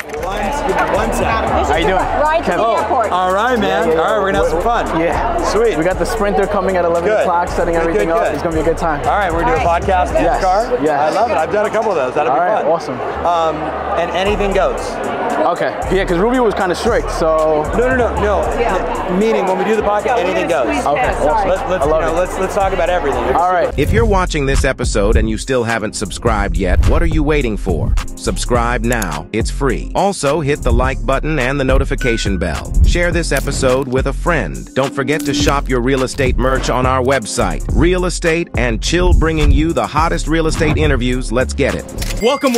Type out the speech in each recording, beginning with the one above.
One sec. How you doing? Right to the airport. All right, man. Yeah. All right, we're gonna have some fun. Yeah. Sweet. We got the Sprinter coming at 11 o'clock, setting everything up. It's gonna be a good time. All right, we're gonna do a podcast in the car. Yes. I love it. I've done a couple of those. That'll be fun. Awesome. And anything goes. Okay. Yeah, because Ruby was kind of strict, so. No. Yeah. Meaning when we do the podcast, anything goes. Okay. Awesome. Let's talk about everything. All right. If you're watching this episode and you still haven't subscribed yet, what are you waiting for? Subscribe now. It's free. Also, hit the like button and the notification bell. Share this episode with a friend. Don't forget to shop your real estate merch on our website. Real Estate and Chill, bringing you the hottest real estate interviews. Let's get it. Welcome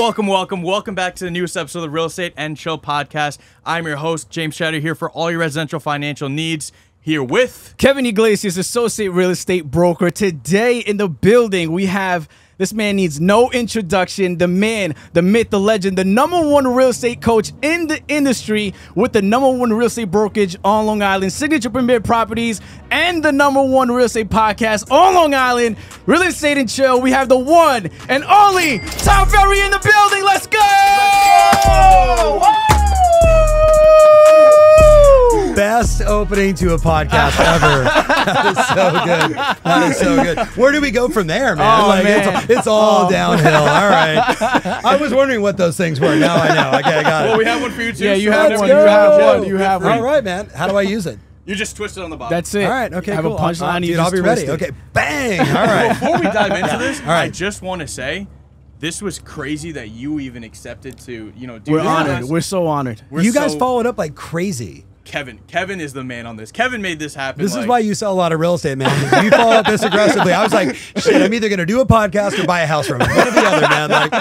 back to the newest episode of the Real Estate and Chill podcast. I'm your host, James Shatter, here for all your residential financial needs. Here with Kevin Iglesias, associate real estate broker. Today in the building, we have this man needs no introduction. The man, the myth, the legend, the #1 real estate coach in the industry with the #1 real estate brokerage on Long Island, Signature Premier Properties, and the #1 real estate podcast on Long Island, Real Estate and Chill. We have the one and only Tom Ferry in the building. Let's go! Best opening to a podcast ever. That is so good. That is so good. Where do we go from there, man? Oh, man. It's all downhill. All right. I was wondering what those things were. Now I know. Okay, I got it. well, we have one for you too. Yeah, you so have let's one. go. You have one. All right, man. How do I use it? You just twist it on the bottom. That's it. All right. Okay. Have cool. a punchline. Dude, I'll be ready. Okay. Bang. All right. Before we dive into this, All right. I just want to say this was crazy that you even accepted to, do We're this. honored. We're so honored. You guys followed up like crazy. Kevin is the man on this. Kevin made this happen. This is why you sell a lot of real estate, man. You follow up this aggressively. I was like, shit, I'm either going to do a podcast or buy a house from him. One or the other, man. Like,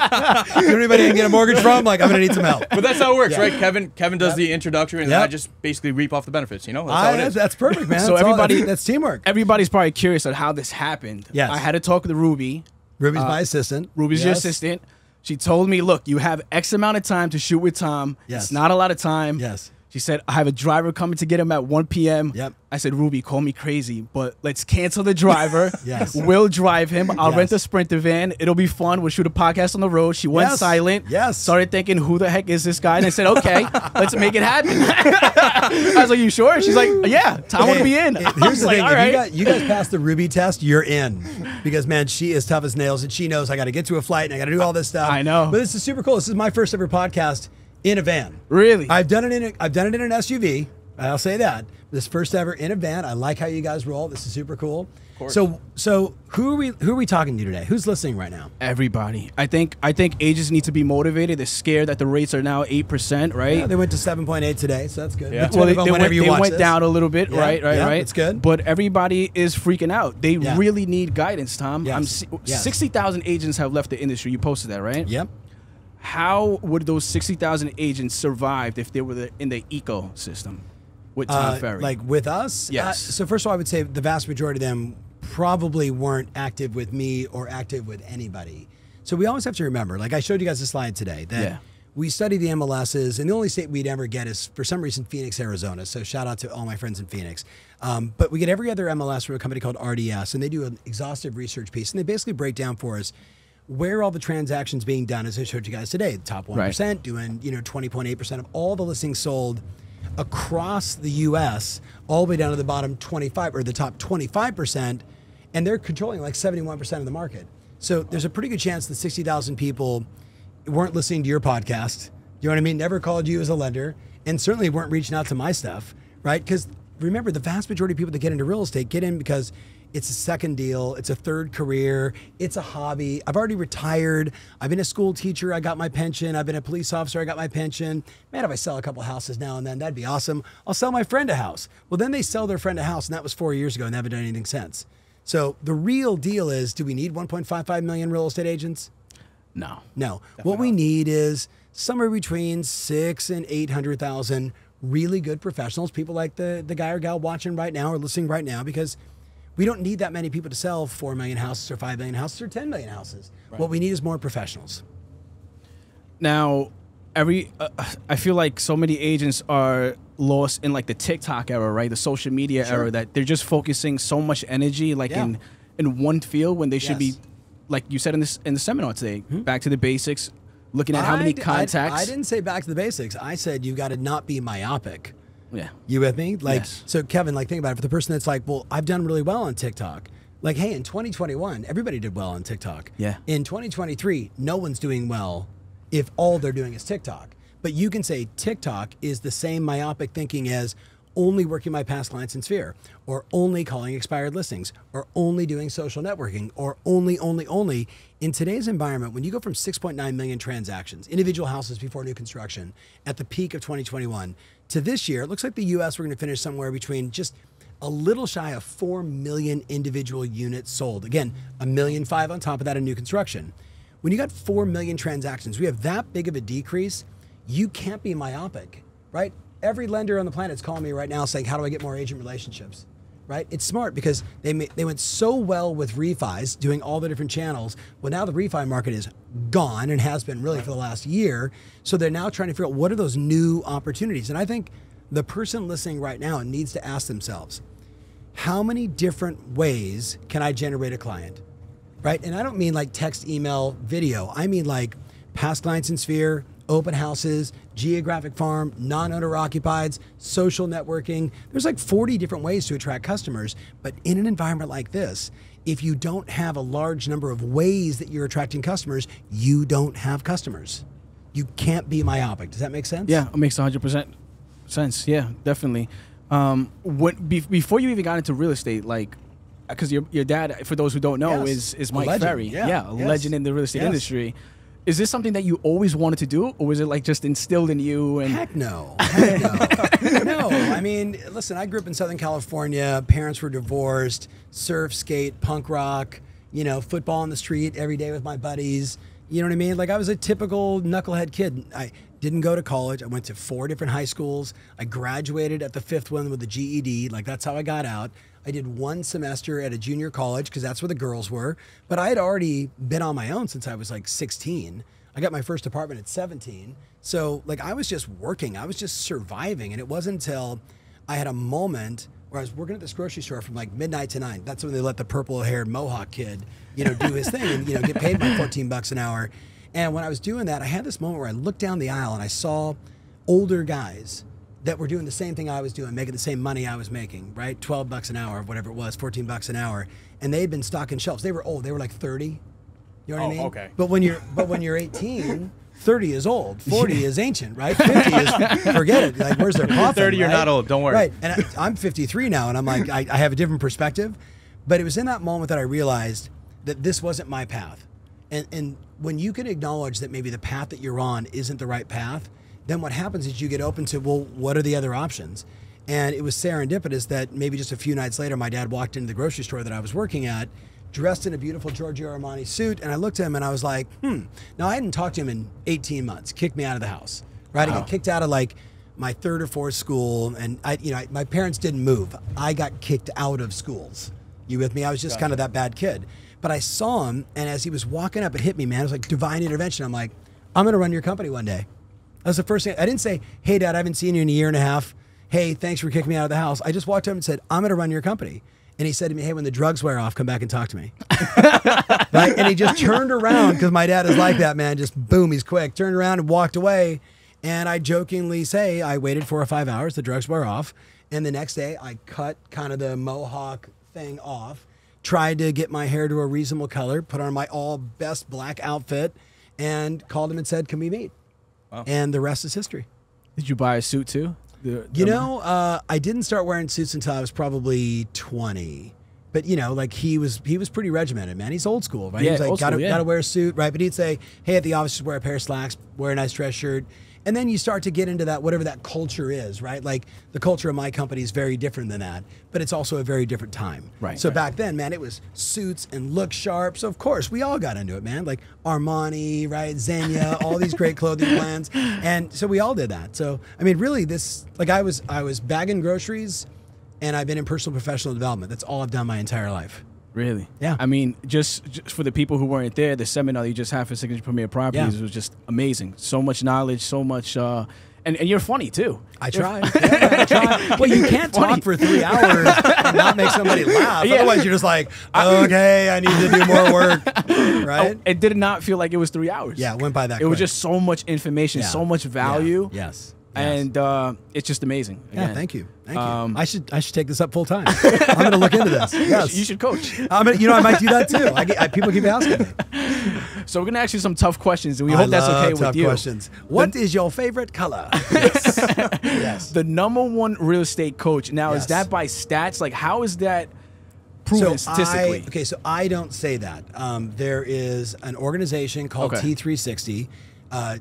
is there anybody I can get a mortgage from? Like, I'm going to need some help. But that's how it works, right? Kevin does the introductory, and then I just basically reap off the benefits, That's how it is. That's perfect, man. So that's teamwork. Everybody's probably curious on how this happened. Yes. I had to talk with Ruby. Ruby's my assistant. Ruby's your assistant. She told me, look, you have X amount of time to shoot with Tom. Yes. It's not a lot of time. Yes. She said, I have a driver coming to get him at 1 p.m. Yep. I said, Ruby, call me crazy, but let's cancel the driver. Yes. We'll drive him. I'll rent a Sprinter van. It'll be fun. We'll shoot a podcast on the road. She went silent. Yes. Started thinking, who the heck is this guy? And I said, okay, let's make it happen. I was like, you sure? She's like, yeah, Tom would be in. Here's the thing. all right. You guys pass the Ruby test, you're in. Because, man, she is tough as nails, and she knows I got to get to a flight, and I got to do all this stuff. I know. But this is super cool. This is my first ever podcast in a van. Really? I've done it in an SUV. I'll say that. This first ever in a van. I like how you guys roll. This is super cool. So who are we talking to today? Who's listening right now? Everybody. I think agents need to be motivated. They're scared that the rates are now 8%, right? Yeah, they went to 7.8 today, so that's good. Yeah. Well, they went down a little bit, Yeah, right? It's good. But everybody is freaking out. They really need guidance, Tom. Yes. 60,000 agents have left the industry. You posted that, right? Yep. How would those 60,000 agents survive if they were in the ecosystem with Tom Ferry? Like with us? Yes. So first of all, I would say the vast majority of them probably weren't active with me or active with anybody. So we always have to remember, like I showed you guys a slide today, that we study the MLSs, and the only state we'd ever get is, for some reason, Phoenix, Arizona. So shout out to all my friends in Phoenix. But we get every other MLS from a company called RDS, and they do an exhaustive research piece, and they basically break down for us where all the transactions being done, as I showed you guys today. The top 1% doing 20.8% of all the listings sold across the U.S., all the way down to the bottom 25 or the top 25%, and they're controlling like 71% of the market. So there's a pretty good chance that 60,000 people weren't listening to your podcast. You know what I mean? Never called you as a lender, and certainly weren't reaching out to my stuff, right? Because remember, the vast majority of people that get into real estate get in because it's a second deal, it's a third career, it's a hobby. I've already retired. I've been a school teacher, I got my pension. I've been a police officer, I got my pension. Man, if I sell a couple houses now and then, that'd be awesome. I'll sell my friend a house. Well, then they sell their friend a house, and that was 4 years ago, and they haven't done anything since. So the real deal is, do we need 1.55 million real estate agents? No. No. What we need is somewhere between 600,000 and 800,000 really good professionals, people like the guy or gal watching right now or listening right now, because we don't need that many people to sell 4 million houses or 5 million houses or 10 million houses. Right. What we need is more professionals. Now, I feel like so many agents are lost in like the TikTok era, right? The social media era, that they're just focusing so much energy like in one field when they should be, like you said in the seminar today, back to the basics, looking at how many contacts. I didn't say back to the basics. I said you got to not be myopic. Yeah. You with me? Like, Yes. So Kevin, like, think about it. For the person that's like, well, I've done really well on TikTok. Like, hey, in 2021, everybody did well on TikTok. Yeah. In 2023, no one's doing well if all they're doing is TikTok. But you can say TikTok is the same myopic thinking as only working my past clients in Sphere, or only calling expired listings, or only doing social networking, or only. In today's environment, when you go from 6.9 million transactions, individual houses before new construction, at the peak of 2021, to this year, it looks like the US, we're going to finish somewhere between just a little shy of 4 million individual units sold. Again, 1.5 million on top of that in new construction. When you got 4 million transactions, we have that big of a decrease, you can't be myopic, right? Every lender on the planet is calling me right now saying, how do I get more agent relationships, right? It's smart because they went so well with refis, doing all the different channels. Well, now the refi market is gone and has been really for the last year. So they're now trying to figure out what are those new opportunities. And I think the person listening right now needs to ask themselves, how many different ways can I generate a client, right? And I don't mean like text, email, video. I mean like past clients in Sphere, open houses, geographic farm, non-owner occupieds, social networking. There's like 40 different ways to attract customers. But in an environment like this, if you don't have a large number of ways that you're attracting customers, you don't have customers. You can't be myopic. Does that make sense? Yeah, it makes 100% sense. Yeah, definitely. Before you even got into real estate, like, because your dad, for those who don't know, Yes. is Mike legend. Ferry. Yeah. A Yes. legend in the real estate Yes. industry. Is this something that you always wanted to do, or was it like just instilled in you? And Heck no. Heck no. No. I mean, listen, I grew up in Southern California. Parents were divorced. Surf, skate, punk rock, football on the street every day with my buddies. You know what I mean? Like, I was a typical knucklehead kid. I didn't go to college. I went to 4 different high schools. I graduated at the 5th one with a GED. Like, that's how I got out. I did 1 semester at a junior college because that's where the girls were. But I had already been on my own since I was like 16. I got my first apartment at 17. So like I was just working. I was just surviving. And it wasn't until I had a moment where I was working at this grocery store from like midnight to 9. That's when they let the purple-haired Mohawk kid, do his thing and, get paid my $14 an hour. And when I was doing that, I had this moment where I looked down the aisle and I saw older guys that were doing the same thing I was doing, making the same money I was making, right? $12 an hour, whatever it was, $14 an hour. And they had been stocking shelves. They were old. They were like 30. You know what I mean? Okay. But when you're 18, 30 is old. 40 is ancient, right? 50 is, forget it. Like, where's their coffin? 30, you're right? not old. Don't worry. Right. And I'm 53 now, and I'm like, I have a different perspective. But it was in that moment that I realized that this wasn't my path. And when you can acknowledge that maybe the path that you're on isn't the right path, then what happens is you get open to, well, what are the other options? And it was serendipitous that maybe just a few nights later, my dad walked into the grocery store that I was working at, dressed in a beautiful Giorgio Armani suit, and I looked at him and I was like, Now, I hadn't talked to him in 18 months, kicked me out of the house, right? I got kicked out of like my 3rd or 4th school, and my parents didn't move. I got kicked out of schools. You with me? I was just kind of that bad kid. But I saw him, and as he was walking up, it hit me, man. It was like divine intervention. I'm like, I'm going to run your company one day. That was the first thing. I didn't say, hey, Dad, I haven't seen you in a year and a half. Hey, thanks for kicking me out of the house. I just walked up and said, I'm going to run your company. And he said to me, hey, when the drugs wear off, come back and talk to me. Right? And he just turned around, because my dad is like that, man. Just boom, he's quick. Turned around and walked away. And I jokingly say, I waited 4 or 5 hours. The drugs wore off. And the next day, I cut kind of the mohawk thing off, tried to get my hair to a reasonable color, put on my all best black outfit, and called him and said, can we meet? Wow. And the rest is history. did you buy a suit too? I didn't start wearing suits until I was probably 20. But like he was pretty regimented, man. He's old school, right? Yeah, He's like, gotta wear a suit, right? But he'd say, hey, at the office, just wear a pair of slacks, wear a nice dress shirt. And then you start to get into that, whatever that culture is, right? Like the culture of my company is very different than that, but it's also a very different time. Right. So back then, man, it was suits and look sharp. So of course, we all got into it, man. Like Armani, right? Zegna, all these great clothing brands. And so we all did that. So, I mean, really I was bagging groceries and I've been in personal professional development. That's all I've done my entire life. Really? Yeah. I mean, just for the people who weren't there, the seminar you just had for Signature Premier Properties was just amazing. So much knowledge, so much And you're funny too. I try. Yeah, I try. Well, you can't talk for 3 hours and not make somebody laugh. Yeah. Otherwise, you're just like, okay, I need to do more work, right? It did not feel like it was 3 hours. Yeah, it went by that quick. It was just so much information, so much value. Yeah. Yes. And it's just amazing. Yeah, Again. thank you. Thank you. I should take this up full time. I'm going to look into this. Yes. You should coach. I might do that too. People keep asking me. So we're going to ask you some tough questions, and we hope that's okay with you. Questions. What is your favorite color? Yes. Yes. The #1 real estate coach. Now, is that by stats? Like, how is that proven statistically? So I don't say that. There is an organization called T360.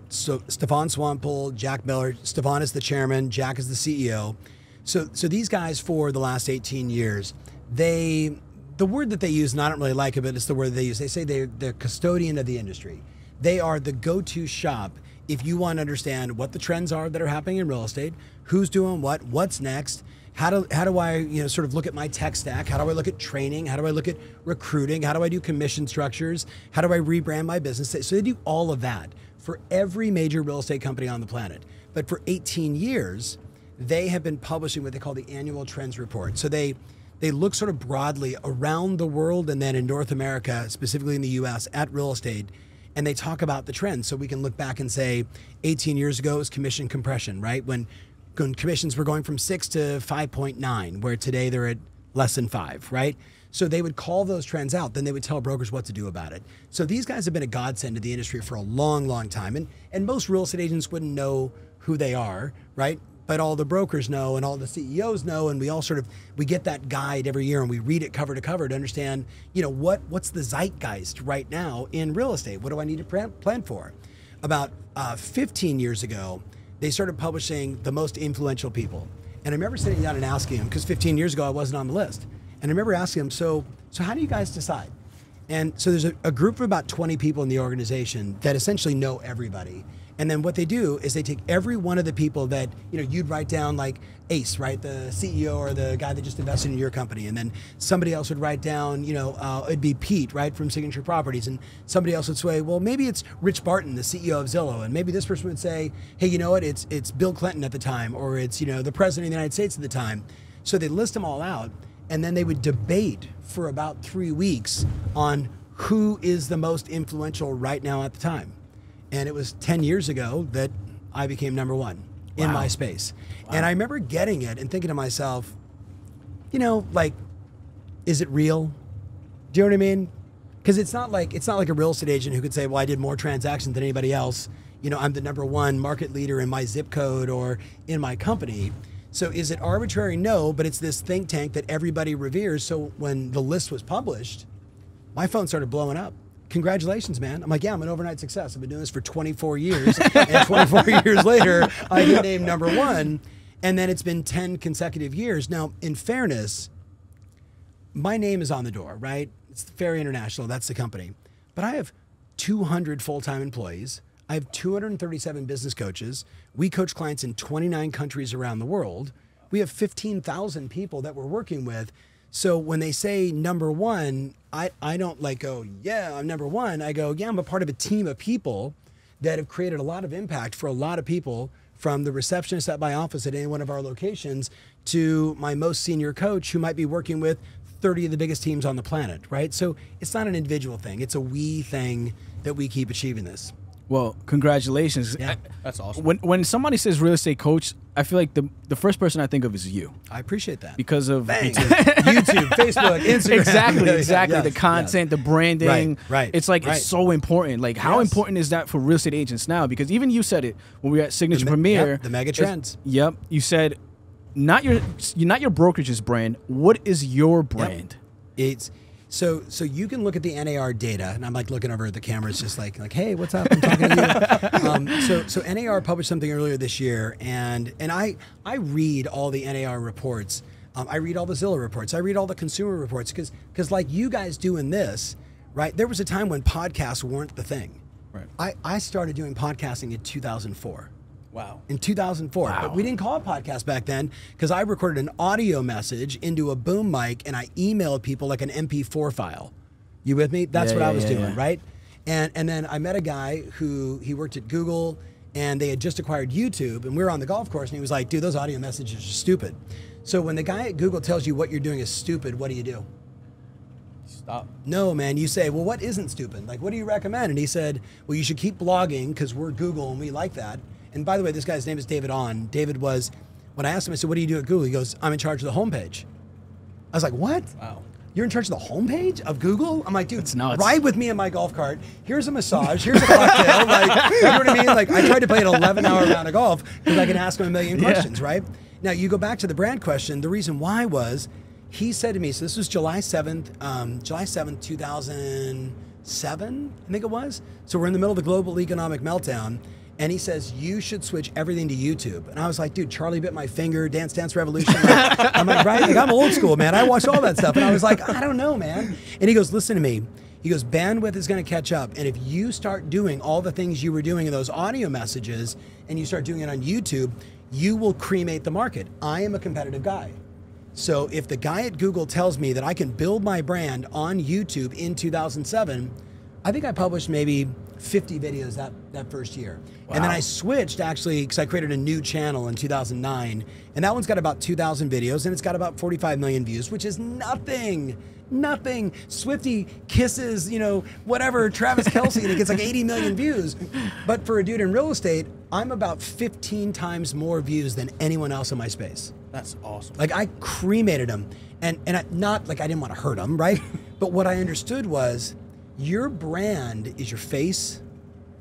So Stefan Swampel, Jack Miller. Stefan is the chairman. Jack is the CEO. So these guys for the last 18 years, the word that they use, and I don't really like it, but it's the word they use. They say they're the custodian of the industry. They are the go-to shop if you want to understand what the trends are that are happening in real estate, who's doing what, what's next, how do I sort of look at my tech stack, how do I look at training, how do I look at recruiting, how do I do commission structures, how do I rebrand my business. So they do all of that for every major real estate company on the planet. But for 18 years, they have been publishing what they call the annual trends report. So they look sort of broadly around the world and then in North America, specifically in the US, at real estate, and they talk about the trends. So we can look back and say 18 years ago it was commission compression, right? When commissions were going from 6 to 5.9, where today they're at less than 5, right? So they would call those trends out, then they would tell brokers what to do about it. So these guys have been a godsend to the industry for a long, long time. And most real estate agents wouldn't know who they are, right? But all the brokers know and all the CEOs know, and we all we get that guide every year and we read it cover to cover to understand, what's the zeitgeist right now in real estate? What do I need to plan for? About 15 years ago, they started publishing the most influential people. And I remember sitting down and asking them, because 15 years ago I wasn't on the list. And I remember asking them, so how do you guys decide? And so there's a group of about 20 people in the organization that essentially know everybody. And then what they do is they take every one of the people that, you'd write down like Ace, right? The CEO or the guy that just invested in your company. And then somebody else would write down, it'd be Pete, right? From Signature Properties. And somebody else would say, well, maybe it's Rich Barton, the CEO of Zillow. And maybe this person would say, hey, you know what? It's Bill Clinton at the time, or it's, the president of the United States at the time. So they list them all out. And then they would debate for about 3 weeks on who is the most influential right now at the time. And it was 10 years ago that I became #1 in my space. Wow. And I remember getting it and thinking to myself, is it real? Do you know what I mean? Because it's not like a real estate agent who could say, well, I did more transactions than anybody else. I'm the #1 market leader in my zip code or in my company. So is it arbitrary? No, but it's this think tank that everybody reveres. So when the list was published, my phone started blowing up. Congratulations, man. I'm like, yeah, I'm an overnight success. I've been doing this for 24 years. And 24 years later, I get named #1. And then it's been 10 consecutive years. Now, in fairness, my name is on the door, right? It's Ferry International. That's the company. But I have 200 full-time employees. I have 237 business coaches. We coach clients in 29 countries around the world. We have 15,000 people that we're working with. So when they say #1, I don't go, yeah, I'm #1. I go, yeah, I'm a part of a team of people that have created a lot of impact for a lot of people, from the receptionist at my office at any one of our locations to my most senior coach who might be working with 30 of the biggest teams on the planet, right? So it's not an individual thing. It's a we thing that we keep achieving this. Well, congratulations. Yeah, that's awesome. When somebody says real estate coach, I feel like the first person I think of is you. I appreciate that. Because of YouTube, Facebook, Instagram. Exactly. Yes, the content, the branding. Right. It's like it's so important. Like, how important is that for real estate agents now? Because even you said it when we were at Signature Premier. The mega trends. Yep. You said not your brokerage's brand. What is your brand? Yep. It's So you can look at the NAR data, and I'm like looking over at the cameras, just like, hey, what's up? I'm talking to you. So NAR published something earlier this year, and I read all the NAR reports. I read all the Zillow reports. I read all the consumer reports because like you guys doing this, right? There was a time when podcasts weren't the thing. Right. I started doing podcasting in 2004. Wow. In 2004. Wow. But we didn't call it podcast back then because I recorded an audio message into a boom mic and I emailed people like an MP4 file. You with me? That's what I was doing, right? And then I met a guy who, he worked at Google and they had just acquired YouTube, and we were on the golf course, and he was like, dude, those audio messages are stupid. So when the guy at Google tells you what you're doing is stupid, what do? Stop. No, man, you say, well, what isn't stupid? Like, what do you recommend? And he said, well, you should keep blogging because we're Google and we like that. And by the way, this guy's name is David On. David was, when I asked him, I said, what do you do at Google? He goes, I'm in charge of the homepage. I was like, what? Wow. You're in charge of the homepage of Google? I'm like, dude, nuts. ride with me in my golf cart. Here's a massage. Here's a cocktail. Like, you know what I mean? Like, I tried to play an 11-hour round of golf because I can ask him a million questions, right? Now, you go back to the brand question. The reason why was he said to me, so this was July 7th, 2007, I think it was. So we're in the middle of the global economic meltdown. And he says, you should switch everything to YouTube. And I was like, dude, Charlie Bit My Finger, Dance Dance Revolution. Like, I'm like, right? Like, I'm old school, man. I watched all that stuff. And I was like, I don't know, man. And he goes, listen to me. He goes, bandwidth is going to catch up. And if you start doing all the things you were doing in those audio messages and you start doing it on YouTube, you will cremate the market. I am a competitive guy. So if the guy at Google tells me that I can build my brand on YouTube in 2007, I think I published maybe 50 videos that first year. Wow. And then I switched actually because I created a new channel in 2009, and that one's got about 2,000 videos and it's got about 45 million views, which is nothing. Swifty kisses, you know, whatever, Travis Kelce, and it gets like 80 million views. But for a dude in real estate, I'm about 15 times more views than anyone else in my space. That's awesome. Like, I cremated him, and not like I didn't want to hurt him, right? But what I understood was, your brand is your face,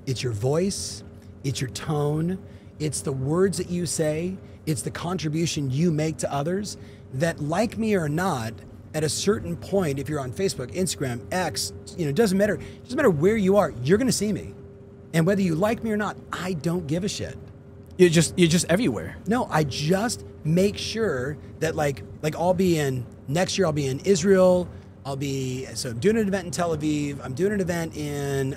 it's your voice, it's your tone, it's the words that you say, it's the contribution you make to others, that, like me or not, at a certain point, if you're on Facebook, Instagram, X, you know, it doesn't matter where you are, you're gonna see me. And whether you like me or not, I don't give a shit. You're just everywhere. No, I just make sure that like I'll be in, next year I'll be in Israel, so I'm doing an event in Tel Aviv, I'm doing an event in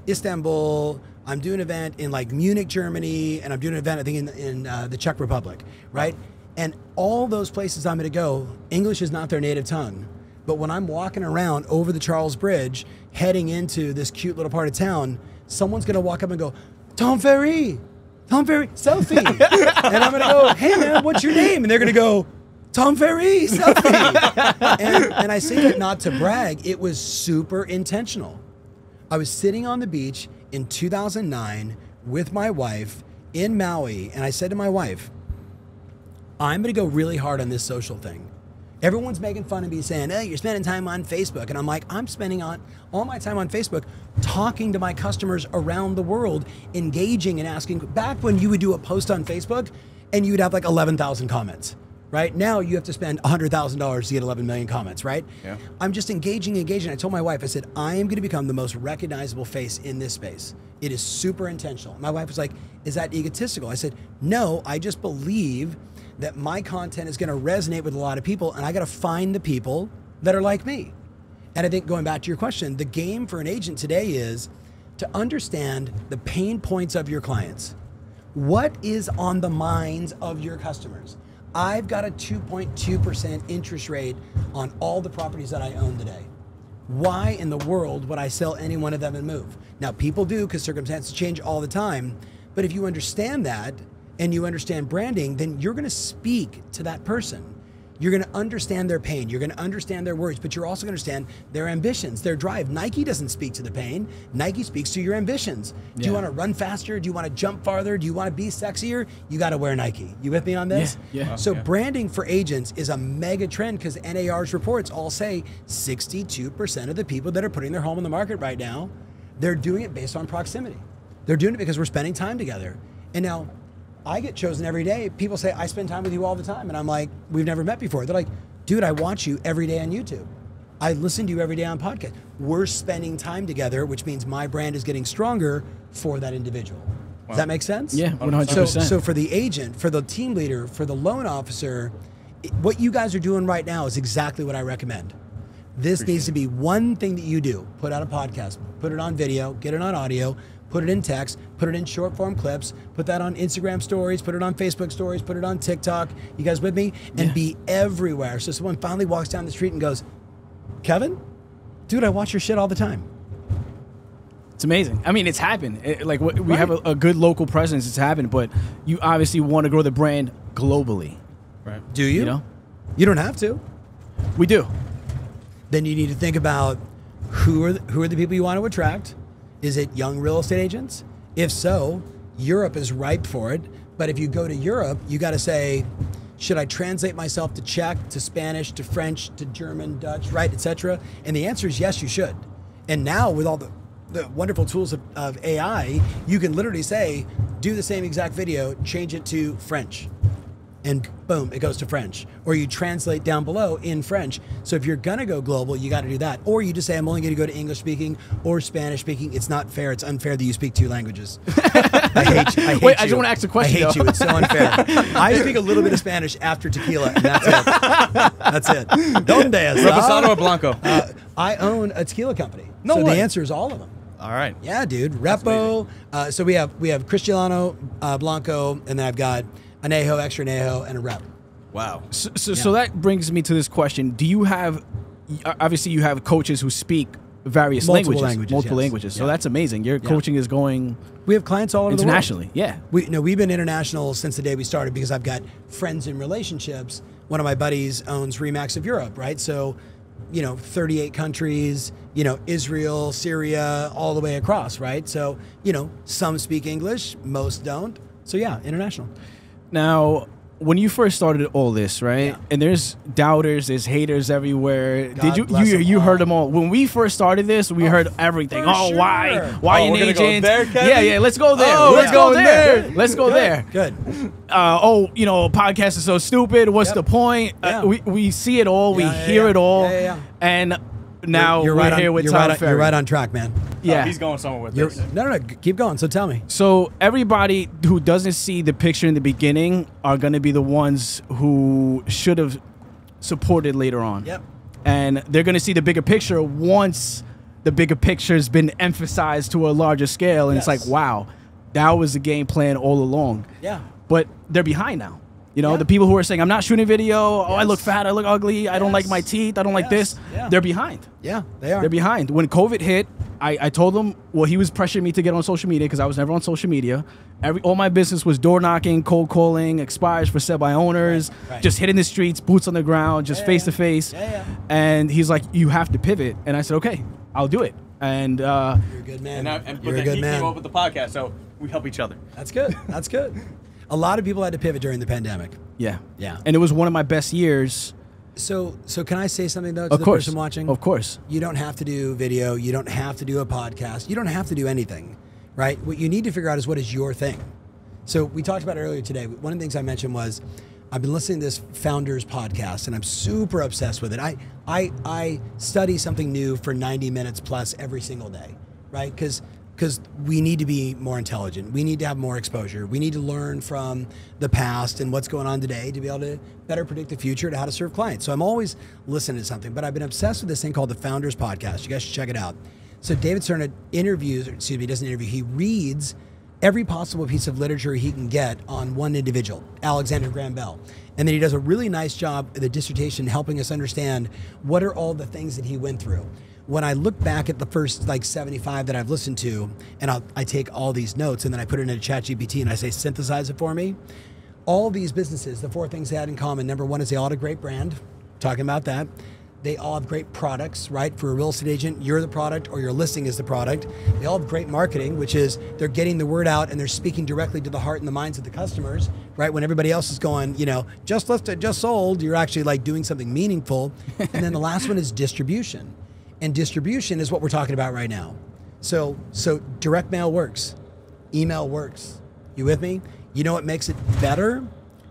Istanbul, I'm doing an event in like Munich, Germany, and I'm doing an event I think in the Czech Republic, right? And all those places I'm gonna go, English is not their native tongue. But when I'm walking around over the Charles Bridge, heading into this cute little part of town, someone's gonna walk up and go, Tom Ferry, selfie. And I'm gonna go, hey man, what's your name? And they're gonna go, Tom Ferry, selfie. and I say that not to brag, it was super intentional. I was sitting on the beach in 2009 with my wife in Maui, and I said to my wife, I'm gonna go really hard on this social thing. Everyone's making fun of me saying, hey, you're spending time on Facebook. And I'm like, I'm spending all my time on Facebook talking to my customers around the world, engaging and asking. Back when you would do a post on Facebook and you would have like 11,000 comments, right? Now you have to spend $100,000 to get 11 million comments, right? Yeah. I'm just engaging. I told my wife, I said, I am gonna become the most recognizable face in this space. It is super intentional. My wife was like, is that egotistical? I said, no, I just believe that my content is going to resonate with a lot of people, and I got to find the people that are like me. And I think, going back to your question, the game for an agent today is to understand the pain points of your clients. What is on the minds of your customers? I've got a 2.2% interest rate on all the properties that I own today. Why in the world would I sell any one of them and move? Now, people do because circumstances change all the time, but if you understand that, and you understand branding, then you're gonna speak to that person. You're gonna understand their pain, you're gonna understand their worries, but you're also gonna understand their ambitions, their drive. Nike doesn't speak to the pain, Nike speaks to your ambitions. Do you wanna run faster? Do you wanna jump farther? Do you wanna be sexier? You gotta wear Nike. You with me on this? Yeah. So branding for agents is a mega trend because NAR's reports all say 62% of the people that are putting their home on the market right now, they're doing it based on proximity. They're doing it because we're spending time together. And now, I get chosen every day. People say, I spend time with you all the time. And I'm like, we've never met before. They're like, dude, I watch you every day on YouTube. I listen to you every day on podcast. We're spending time together, which means my brand is getting stronger for that individual. Wow. Does that make sense? Yeah, 100%. So for the agent, for the team leader, for the loan officer, what you guys are doing right now is exactly what I recommend. This needs to be one thing that you do. Put out a podcast, put it on video, get it on audio, put it in text, put it in short form clips, put that on Instagram stories, put it on Facebook stories, put it on TikTok. You guys with me? And be everywhere. So someone finally walks down the street and goes, Kevin, dude, I watch your shit all the time. It's amazing. I mean, it's happened. We have a good local presence. It's happened, but you obviously want to grow the brand globally. Right. Do you? You know? You don't have to. We do. Then you need to think about who are the people you want to attract. Is it young real estate agents? If so, Europe is ripe for it. But if you go to Europe, you got to say, should I translate myself to Czech, to Spanish, to French, to German, Dutch, right, etc.? And the answer is yes, you should. And now with all the wonderful tools of AI, you can literally say, do the same exact video, change it to French. And boom, it goes to French. Or you translate down below in French. So if you're gonna go global, you gotta do that. Or you just say, I'm only gonna go to English speaking or Spanish speaking. It's not fair. It's unfair that you speak 2 languages. I hate you. Wait, I just want to ask a question. I hate you. It's so unfair. I speak a little bit of Spanish after tequila, and that's it. That's it. ¿Dónde está? Reposado or Blanco? I own a tequila company. No so way. the answer is all of them. All right. Yeah, dude. Repo. So we have Cristiano Blanco, and then I've got Anejo, Extra Anejo, and a Rep. Wow. So that brings me to this question. Do you have, obviously you have coaches who speak various Multiple languages. languages. So that's amazing. Your coaching is going We have clients all over the world. internationally. Yeah. We've been international since the day we started because I've got friends in relationships. One of my buddies owns Remax of Europe, right? So, 38 countries, Israel, Syria, all the way across, right? So, some speak English, most don't. So yeah, international. Now, when you first started all this, right? Yeah. And there's doubters, there's haters everywhere. God bless them you all. heard them all? When we first started this, we heard everything. for Oh, sure. why Oh, an we're gonna go agent? there, Kevin? Yeah, let's go there. Oh, let's we're go going there. there. Let's go there. Good. A podcast is so stupid. What's Yep. the point? Yeah. We see it all. We Yeah, hear yeah. it all. Yeah. And now You're we're right here on, with you're Tyler right on, Ferry. You're right on track, man. Yeah. Oh, he's going somewhere with You're, this. no, keep going. So tell me. So everybody who doesn't see the picture in the beginning are going to be the ones who should have supported later on. Yep. And they're going to see the bigger picture once the bigger picture has been emphasized to a larger scale. And it's Yes. like, wow, that was the game plan all along. Yeah. But they're behind now. Yeah. The people who are saying, I'm not shooting video. Oh, I look Yes. fat. I look ugly. I don't like Yes. my teeth. I don't like Yes. this. Yeah. They're behind. Yeah, they are. They're behind. When COVID hit, I told him, well, he was pressuring me to get on social media because I was never on social media. All my business was door knocking, cold calling, expires for sale by owners, Right. just hitting the streets, boots on the ground, just face to face. Yeah. And he's like, you have to pivot. And I said, okay, I'll do it. And You're a good man. But You're a then good he man. came up with the podcast, so we help each other. That's good. That's good. A lot of people had to pivot during the pandemic. yeah. Yeah. And it was one of my best years. So can I say something though to Of the course. person watching? Of course. You don't have to do video. You don't have to do a podcast. You don't have to do anything, right? What you need to figure out is what is your thing. So we talked about it earlier today. One of the things I mentioned was I've been listening to this Founders podcast, and I'm super obsessed with it. I study something new for 90 minutes plus every single day, right? Because we need to be more intelligent. We need to have more exposure. We need to learn from the past and what's going on today to be able to better predict the future to how to serve clients. So I'm always listening to something, but I've been obsessed with this thing called the Founders Podcast. You guys should check it out. So David Stern doesn't interview, he reads every possible piece of literature he can get on one individual, Alexander Graham Bell. And then he does a really nice job of the dissertation helping us understand what are all the things that he went through. When I look back at the first 75 that I've listened to, and I take all these notes and then I put it into ChatGPT and I say, synthesize it for me. All these businesses, the 4 things they had in common. Number 1 is they all had a great brand. Talking about that. They all have great products, right? For a real estate agent, you're the product or your listing is the product. They all have great marketing, which is they're getting the word out and they're speaking directly to the heart and the minds of the customers, right? When everybody else is going, just listed, just sold, you're actually doing something meaningful. And then the last one is distribution. And distribution is what we're talking about right now. So direct mail works. Email works. You with me? You know what makes it better?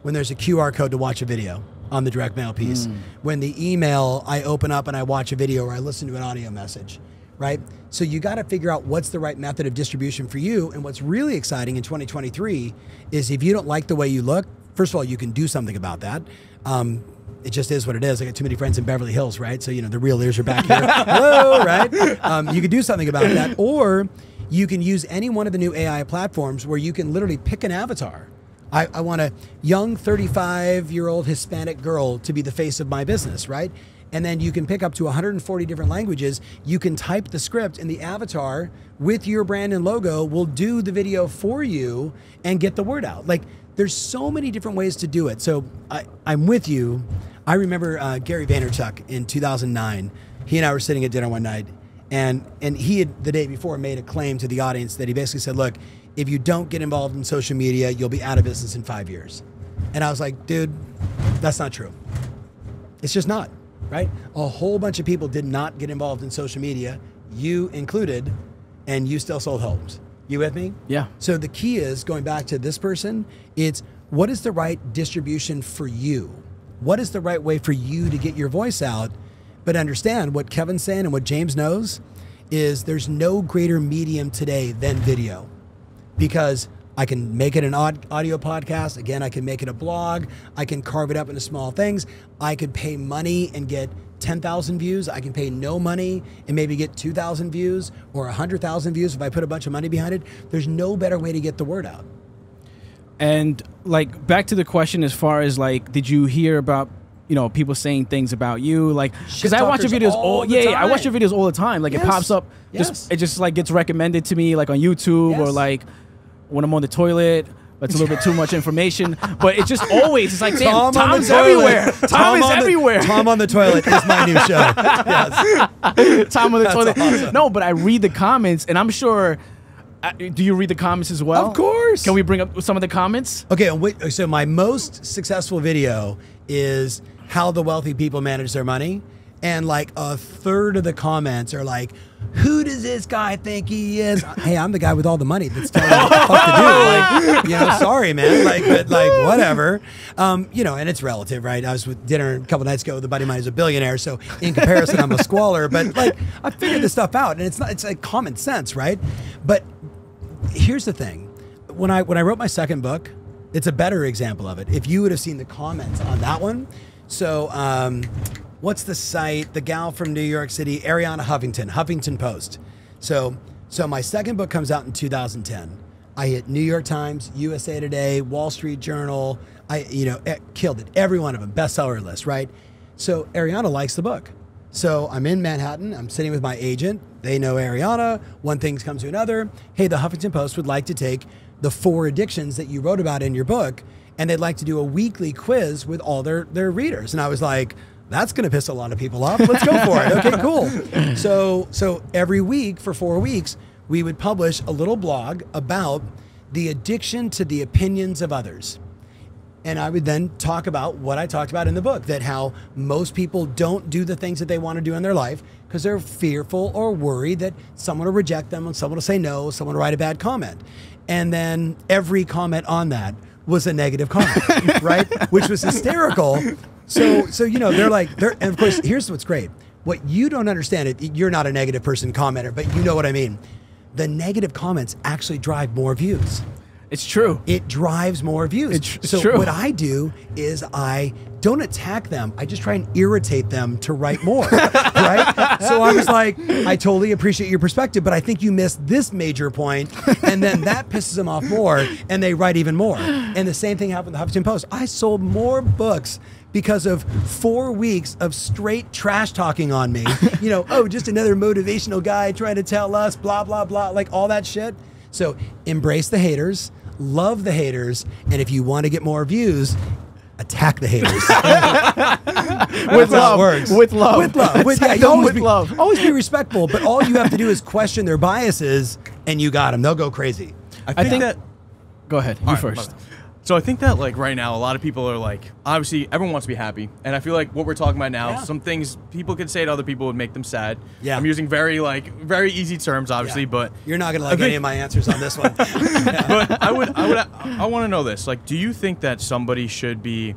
When there's a QR code to watch a video on the direct mail piece. When the email, I open up and I watch a video or I listen to an audio message, right? So you got to figure out what's the right method of distribution for you. And what's really exciting in 2023 is if you don't like the way you look, first of all, you can do something about that. It just is what it is. I got too many friends in Beverly Hills, right? So, the real ears are back here. Hello, right? You can do something about that. Or you can use any one of the new AI platforms where you can literally pick an avatar. I want a young 35-year-old Hispanic girl to be the face of my business, right? and then you can pick up to 140 different languages. You can type the script, and the avatar with your brand and logo will do the video for you and get the word out. Like, there's so many different ways to do it. So I'm with you. I remember Gary Vaynerchuk in 2009. He and I were sitting at dinner one night, and he had the day before made a claim to the audience that he basically said, look, if you don't get involved in social media, you'll be out of business in 5 years. And I was like, dude, that's not true. It's just not, right? A whole bunch of people did not get involved in social media, you included, and you still sold homes. You with me? Yeah. So the key is, going back to this person, it's what is the right distribution for you? What is the right way for you to get your voice out? But understand what Kevin's saying and what James knows is there's no greater medium today than video, because I can make it an audio podcast. Again, I can make it a blog. I can carve it up into small things. I could pay money and get 10,000 views. I can pay no money and maybe get 2,000 views or 100,000 views if I put a bunch of money behind it. There's no better way to get the word out. And like, back to the question, as far as like, did you hear about, you know, people saying things about you? Like, because I watch your videos I watch your videos all the time. Like, it pops up, it just like gets recommended to me, like on YouTube or like when I'm on the toilet. That's a little bit too much information, but it's just always, it's like, damn, Tom's everywhere. Tom is everywhere. Tom on the toilet is my new show. Yes. Tom on the toilet. Awesome. No, but I read the comments, and I'm sure, do you read the comments as well? Of course. Can we bring up some of the comments? Okay, so my most successful video is how the wealthy people manage their money. And like a third of the comments are like, who does this guy think he is? Hey, I'm the guy with all the money that's telling you what the fuck to do. Like, you know, sorry, man. Like, but like, whatever. You know, and it's relative, right? I was with dinner a couple nights ago with a buddy of mine who's a billionaire. So in comparison, I'm a squalor. But like, I figured this stuff out, and it's like common sense, right? But here's the thing. When I wrote my second book, it's a better example of it. If you would have seen the comments on that one. So, what's the site? The gal from New York City, Ariana Huffington Post. So my second book comes out in 2010. I hit New York Times, USA Today, Wall Street Journal. Killed it. Every one of them, bestseller list, right? So Ariana likes the book. So I'm in Manhattan. I'm sitting with my agent. They know Ariana. One thing comes to another. Hey, the Huffington Post would like to take the 4 addictions that you wrote about in your book, and they'd like to do a weekly quiz with all their readers. And I was like, that's going to piss a lot of people off. Let's go for it. Okay, cool. So every week for 4 weeks, we would publish a little blog about the addiction to the opinions of others. And I would then talk about what I talked about in the book, that how most people don't do the things that they want to do in their life because they're fearful or worried that someone will reject them, and someone will say no, someone will write a bad comment. And then every comment on that was a negative comment, right? Which was hysterical. So you know, and of course, here's what's great. What you don't understand, you're not a negative person commenter, but you know what I mean. The negative comments actually drive more views. It's true. It drives more views. It's true. What I do is I don't attack them. I just try and irritate them to write more, right? So I was like, I totally appreciate your perspective, but I think you missed this major point, and then that pisses them off more, and they write even more. And the same thing happened with the Huffington Post. I sold more books because of 4 weeks of straight trash talking on me. You know, oh, just another motivational guy trying to tell us blah, blah, blah, like all that shit. So embrace the haters, love the haters, and if you want to get more views, attack the haters. With love. With love. With love. With love. Always be respectful, but all you have to do is question their biases, and you got them. They'll go crazy. I think that... Go ahead. You first. So I think that like right now, a lot of people are like, obviously everyone wants to be happy. And I feel like what we're talking about now, some things people could say to other people would make them sad. Yeah. I'm using very easy terms, obviously, but you're not going to like any of my answers on this one. But I want to know this. Like, do you think that somebody should be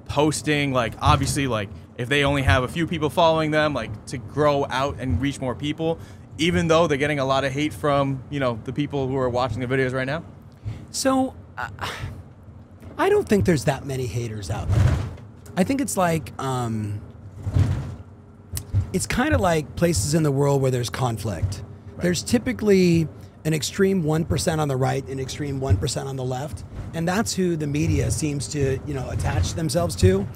posting, like, obviously, like, if they only have a few people following them, like, to grow out and reach more people, even though they're getting a lot of hate from, you know, the people who are watching the videos right now? So, I don't think there's that many haters out there. I think it's like, it's kind of like places in the world where there's conflict. Right. There's typically an extreme 1% on the right and extreme 1% on the left. And that's who the media seems to, you know, attach themselves to.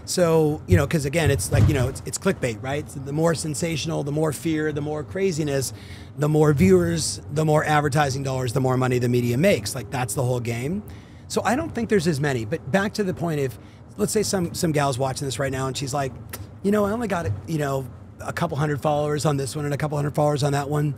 So, you know, because again, it's like, you know, it's clickbait, right? So the more sensational, the more fear, the more craziness, the more viewers, the more advertising dollars, the more money the media makes. Like, that's the whole game. So I don't think there's as many. But back to the point of, let's say some gal's watching this right now and she's like, you know, I only got, you know, a couple hundred followers on this one and a couple hundred followers on that one.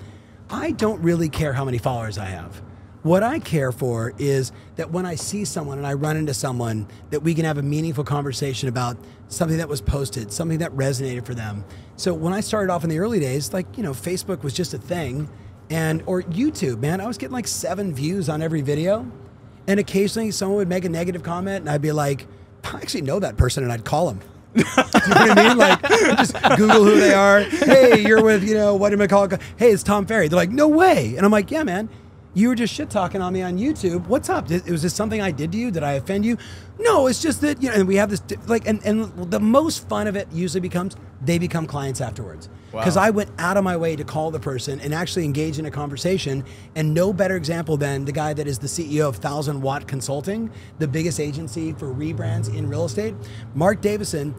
I don't really care how many followers I have. What I care for is that when I see someone and I run into someone, that we can have a meaningful conversation about something that was posted, something that resonated for them. So when I started off in the early days, like, you know, Facebook was just a thing, or YouTube, man, I was getting like 7 views on every video. And occasionally someone would make a negative comment and I'd be like, I actually know that person, and I'd call them. Do you know what I mean? Like, just Google who they are. Hey, you're with, you know, what am I call it? Hey, it's Tom Ferry. They're like, no way. And I'm like, yeah, man. You were just shit talking on me on YouTube. What's up? Was this something I did to you? Did I offend you? No, it's just that, you know, and we have this, like, and the most fun of it usually becomes they become clients afterwards. Because I went out of my way to call the person and actually engage in a conversation. And no better example than the guy that is the CEO of 1000 Watt Consulting, the biggest agency for rebrands in real estate. Mark Davison,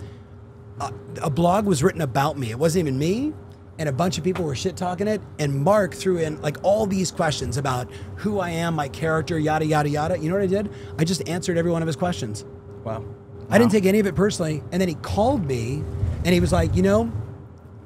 a blog was written about me. It wasn't even me. And a bunch of people were shit talking it. And Mark threw in like all these questions about who I am, my character, yada, yada, yada. You know what I did? I just answered every one of his questions. Wow. I didn't take any of it personally. And then he called me and he was like, you know,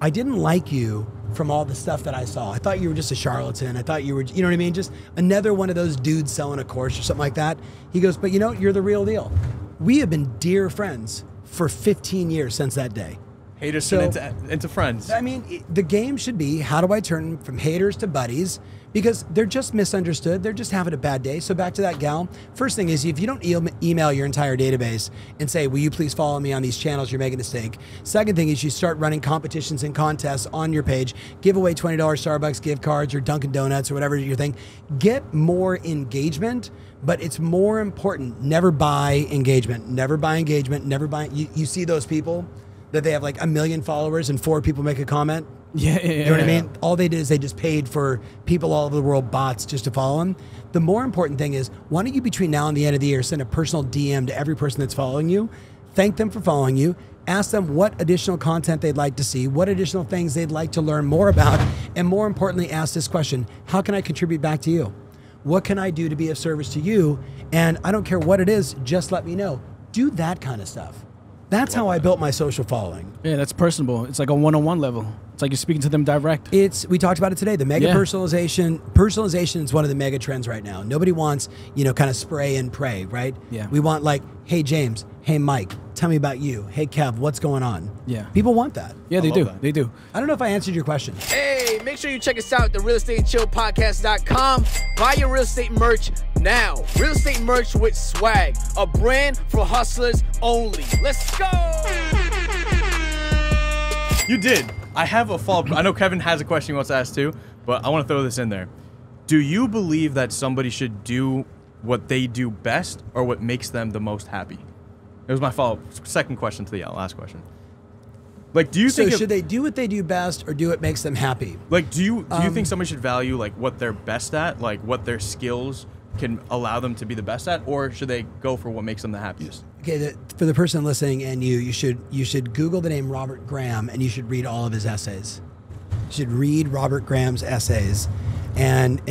I didn't like you from all the stuff that I saw. I thought you were just a charlatan. I thought you were, you know what I mean? Just another one of those dudes selling a course or something like that. He goes, but you know, you're the real deal. We have been dear friends for 15 years since that day. Haters turn into friends. I mean, the game should be, how do I turn from haters to buddies? Because they're just misunderstood. They're just having a bad day. So back to that gal. First thing is, if you don't email your entire database and say, will you please follow me on these channels, you're making a mistake. Second thing is you start running competitions and contests on your page. Give away $20 Starbucks gift cards or Dunkin' Donuts or whatever your thing. Get more engagement, but it's more important. Never buy engagement. Never buy engagement. Never buy. You see those people that they have like 1 million followers and 4 people make a comment? Yeah. You know what I mean? All they did is they just paid for people all over the world, bots, just to follow them. The more important thing is, why don't you between now and the end of the year send a personal DM to every person that's following you, thank them for following you, ask them what additional content they'd like to see, what additional things they'd like to learn more about, and more importantly, ask this question: how can I contribute back to you? What can I do to be of service to you? And I don't care what it is, just let me know. Do that kind of stuff. That's how I built my social following. Yeah, that's personable. It's like a one-on-one level. It's like you're speaking to them direct. We talked about it today. The mega personalization. Personalization is one of the mega trends right now. Nobody wants, you know, kind of spray and pray, right? Yeah. We want like, hey, James, hey, Mike, tell me about you. Hey, Kev, what's going on? Yeah. People want that. Yeah, they do. They do. I don't know if I answered your question. Hey, make sure you check us out at therealestatechillpodcast.com. Buy your real estate merch now. Real estate merch with swag. A brand for hustlers only. Let's go. You did. I have a follow-up. I know Kevin has a question he wants to ask too, but I want to throw this in there. Do you believe that somebody should do what they do best or what makes them the most happy? It was my follow-up. Second question to the last question. Like, do you think should they do what they do best or do what makes them happy? Like, do you think somebody should value like what they're best at, like what their skills can allow them to be the best at, or should they go for what makes them the happiest? Okay, for the person listening and you should Google the name Robert Graham and you should read all of his essays. You should read Robert Graham's essays, and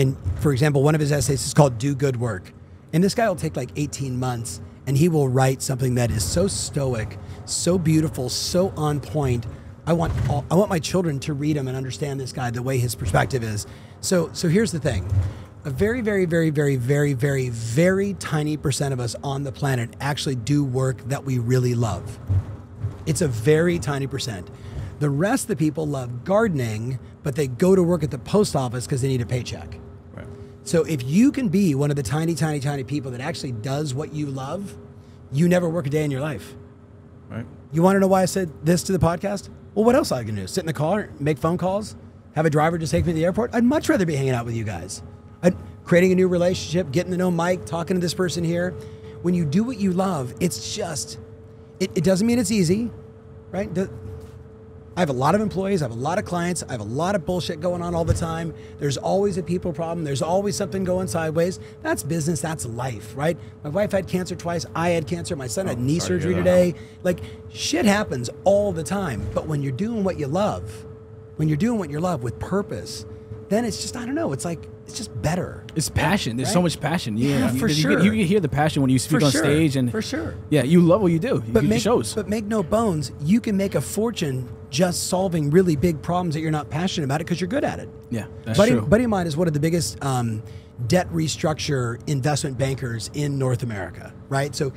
for example, one of his essays is called "Do Good Work," and this guy will take like 18 months, and he will write something that is so stoic, so beautiful, so on point. I want my children to read him and understand this guy the way his perspective is. So here's the thing. A very, very, very, very, very, very, very tiny percent of us on the planet actually do work that we really love. It's a very tiny percent. The rest of the people love gardening, but they go to work at the post office because they need a paycheck. Right. So if you can be one of the tiny, tiny, tiny people that actually does what you love, you never work a day in your life. Right. You want to know why I said this to the podcast? Well, what else I can do? Sit in the car, make phone calls, have a driver just take me to the airport? I'd much rather be hanging out with you guys. Creating a new relationship, getting to know Mike, talking to this person here. When you do what you love, it's just, it doesn't mean it's easy, right? I have a lot of employees, I have a lot of clients, I have a lot of bullshit going on all the time. There's always a people problem. There's always something going sideways. That's business, that's life, right? My wife had cancer twice, I had cancer, my son had knee surgery today. Like, shit happens all the time. But when you're doing what you love, with purpose, then it's just, I don't know, it's like, it's just better. It's passion. There's so much passion. Yeah, for sure. You can hear the passion when you speak on stage. And for sure. Yeah, you love what you do. It shows. But make no bones, you can make a fortune just solving really big problems that you're not passionate about it because you're good at it. Yeah, that's true. true. Buddy of mine is one of the biggest debt restructure investment bankers in North America, right? So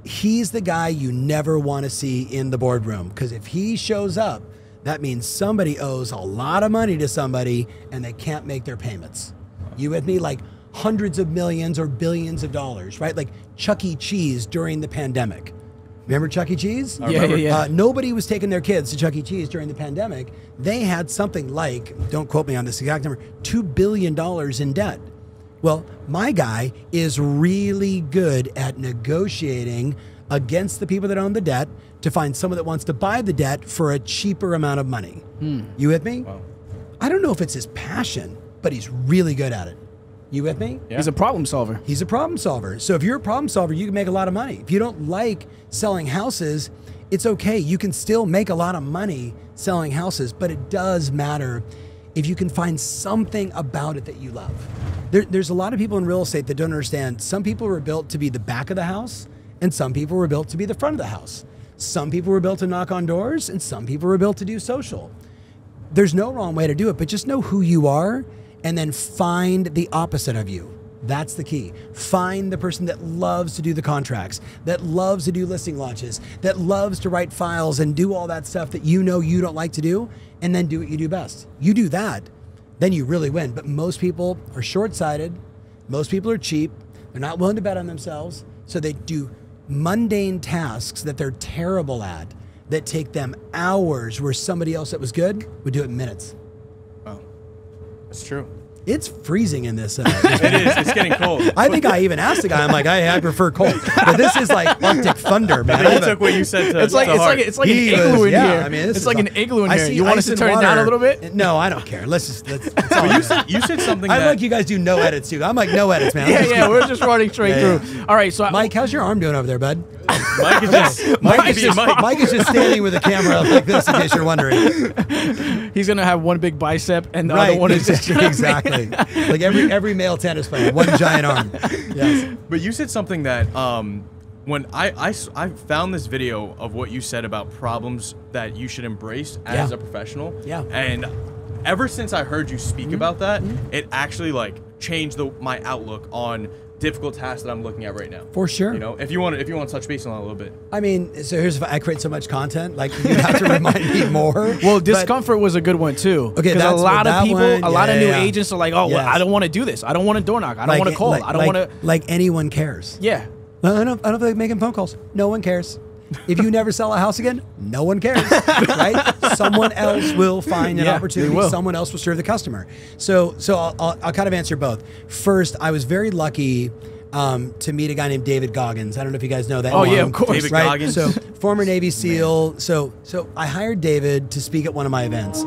he's the guy you never want to see in the boardroom, because if he shows up, that means somebody owes a lot of money to somebody and they can't make their payments. You with me? Like hundreds of millions or billions of dollars, right? Like Chuck E. Cheese during the pandemic. Remember Chuck E. Cheese? Yeah. Nobody was taking their kids to Chuck E. Cheese during the pandemic. They had something like, don't quote me on this exact number, $2 billion in debt. Well, my guy is really good at negotiating against the people that own the debt to find someone that wants to buy the debt for a cheaper amount of money. You with me? Wow. I don't know if it's his passion, but he's really good at it. You with me? Yeah. He's a problem solver. He's a problem solver. So if you're a problem solver, you can make a lot of money. If you don't like selling houses, it's okay. You can still make a lot of money selling houses, but it does matter if you can find something about it that you love. There's a lot of people in real estate that don't understand. Some people were built to be the back of the house, and some people were built to be the front of the house. Some people were built to knock on doors, and some people were built to do social. There's no wrong way to do it, but just know who you are and then find the opposite of you. That's the key. Find the person that loves to do the contracts, that loves to do listing launches, that loves to write files and do all that stuff that you know you don't like to do, and then do what you do best. You do that, then you really win. But most people are short-sighted. Most people are cheap. They're not willing to bet on themselves. So they do mundane tasks that they're terrible at that take them hours, where somebody else that was good would do it in minutes. Wow. That's true. It's freezing in this. It is. It's getting cold. I think I even asked the guy. I'm like, I prefer cold, but this is like Arctic thunder, man. I took what you said to It's like heart. an igloo in here. I mean, it's like an igloo in here. You want us to turn it down a little bit? No, I don't care. Let's You said something. I like you guys do no edits too. I'm like no edits, man. Yeah, we're just running straight through. All right, so Mike, how's your arm doing over there, bud? Mike is just Mike is just standing with a camera like this, in case you're wondering. He's gonna have one big bicep and the other one is just exactly like every male tennis player, one giant arm. Yes. But you said something that when I found this video of what you said about problems that you should embrace as a professional. Yeah. And ever since I heard you speak about that, it actually like changed my outlook on difficult tasks that I'm looking at right now. For sure. You know, if you want to touch base on that a little bit. I mean, so here's, I create so much content, like you have to remind me more. Well, discomfort was a good one too. Okay, because a lot of people, a lot of new yeah. agents are like, oh, well, I don't want to do this. I don't want to door knock. I don't want to call. I don't want to. Like anyone cares. Yeah. I don't feel like making phone calls. No one cares. If you never sell a house again, no one cares, right? Someone else will find an opportunity. Someone else will serve the customer. So I'll kind of answer both. First, I was very lucky to meet a guy named David Goggins. I don't know if you guys know that. Oh, yeah, of course. David right? Goggins. So former Navy SEAL. So I hired David to speak at one of my events.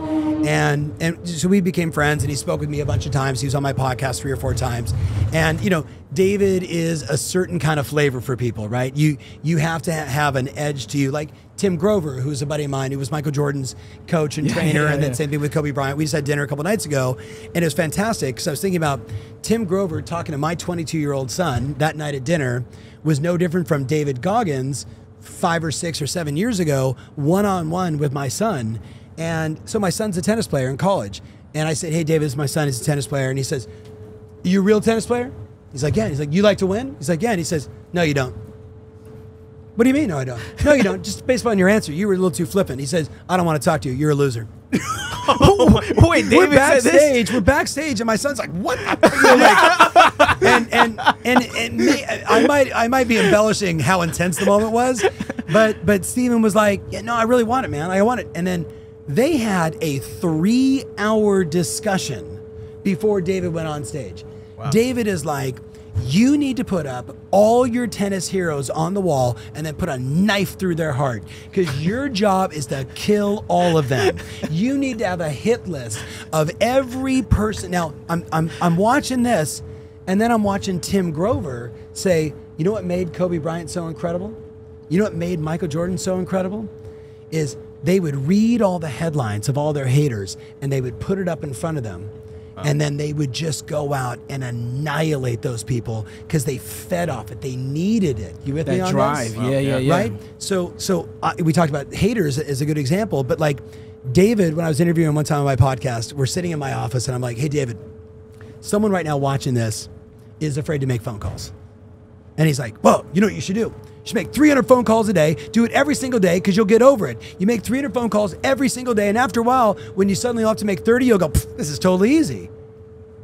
And so we became friends, and he spoke with me a bunch of times. He was on my podcast 3 or 4 times. And, you know, David is a certain kind of flavor for people, right? You have to have an edge to you. Like Tim Grover, who's a buddy of mine, who was Michael Jordan's coach and trainer, and then same thing with Kobe Bryant. We just had dinner a couple nights ago, and it was fantastic because I was thinking about Tim Grover talking to my 22-year-old son that night at dinner was no different from David Goggins 5 or 6 or 7 years ago, one-on-one with my son. And so my son's a tennis player in college. And I said, hey, David, this is my son. He's a tennis player. And he says, are you a real tennis player? He's like, yeah. He's like, you like to win? He's like, yeah. And he says, no, you don't. What do you mean, no, I don't? No, you don't. Just based on your answer, you were a little too flippant. He says, I don't want to talk to you. You're a loser. Wait, David We're backstage, and my son's like, "What?" and I might be embellishing how intense the moment was, but Steven was like, "Yeah, no, I really want it, man. I want it." And then they had a 3-hour discussion before David went on stage. Wow. David is like, You need to put up all your tennis heroes on the wall and then put a knife through their heart, because your job is to kill all of them. You need to have a hit list of every person. Now, I'm watching this, and then I'm watching Tim Grover say, you know what made Kobe Bryant so incredible? You know what made Michael Jordan so incredible? Is they would read all the headlines of all their haters, and they would put it up in front of them. And then they would just go out and annihilate those people because they fed off it. They needed it. You with me on drive. this? Yeah. Right? So we talked about haters as a good example, but like David, when I was interviewing him one time on my podcast, we're sitting in my office and I'm like, hey, David, someone right now watching this is afraid to make phone calls. And he's like, well, you know what you should do? You should make 300 phone calls a day. Do it every single day because you'll get over it. You make 300 phone calls every single day. And after a while, when you suddenly have to make 30, you'll go, this is totally easy.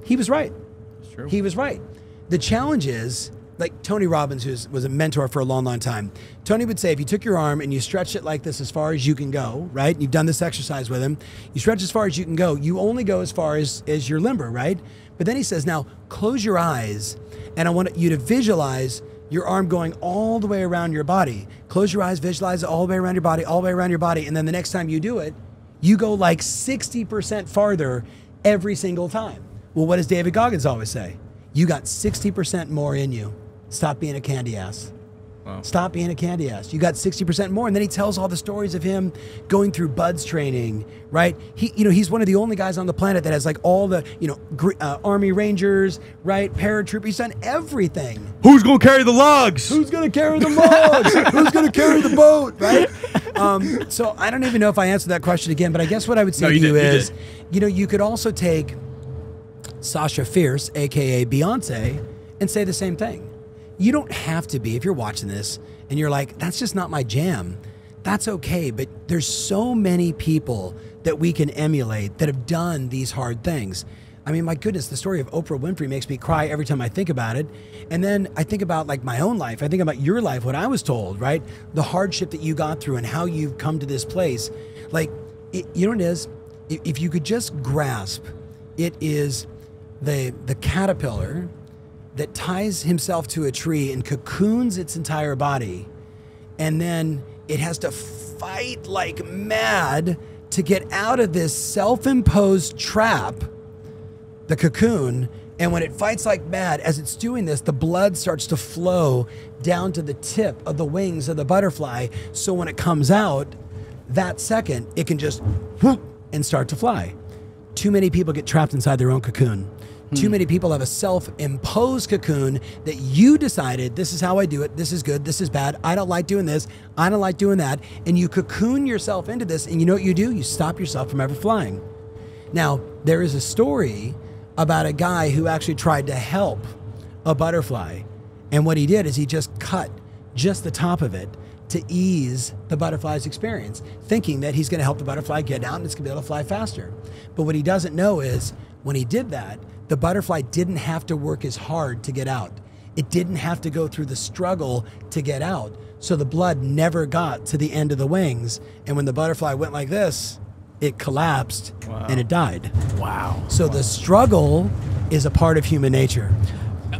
He was right. That's true. He was right. The challenge is, like Tony Robbins, who was a mentor for a long, long time. Tony would say, if you took your arm and you stretched it like this as far as you can go, right? You've done this exercise with him. You stretch as far as you can go. You only go as far as you're limber, right? But then he says, now close your eyes, and I want you to visualize your arm going all the way around your body. Close your eyes, visualize it all the way around your body, all the way around your body. And then the next time you do it, you go like 60% farther every single time. Well, what does David Goggins always say? You got 60% more in you. Stop being a candy ass. Wow. Stop being a candy ass. You got 60% more. And then he tells all the stories of him going through BUDS training, right? He's one of the only guys on the planet that has like all the, Army Rangers, right? Paratroopers. He's done everything. Who's going to carry the logs? Who's going to carry the logs? Who's going to carry the boat, right? So I don't even know if I answered that question again, but I guess what I would say to you is, you could also take Sasha Fierce, AKA Beyonce, and say the same thing. You don't have to be, if you're watching this and you're like, that's just not my jam, that's okay. But there's so many people that we can emulate that have done these hard things. I mean, my goodness, the story of Oprah Winfrey makes me cry every time I think about it. And then I think about like my own life. I think about your life, what I was told, right? The hardship that you got through and how you've come to this place. Like, you know what it is? If you could just grasp, it is the caterpillar that ties himself to a tree and cocoons its entire body, and then it has to fight like mad to get out of this self-imposed trap, the cocoon. And when it fights like mad, as it's doing this, the blood starts to flow down to the tip of the wings of the butterfly. So when it comes out, that second, it can just whoop and start to fly. Too many people get trapped inside their own cocoon. Too many people have a self-imposed cocoon that you decided, this is how I do it, this is good, this is bad, I don't like doing this, I don't like doing that, and you cocoon yourself into this, and you know what you do? You stop yourself from ever flying. Now, there is a story about a guy who actually tried to help a butterfly, and what he did is he just cut just the top of it to ease the butterfly's experience, thinking that he's gonna help the butterfly get out and it's gonna be able to fly faster. But what he doesn't know is, when he did that, the butterfly didn't have to work as hard to get out. It didn't have to go through the struggle to get out. So the blood never got to the end of the wings. And when the butterfly went like this, it collapsed and it died. Wow. So the struggle is a part of human nature.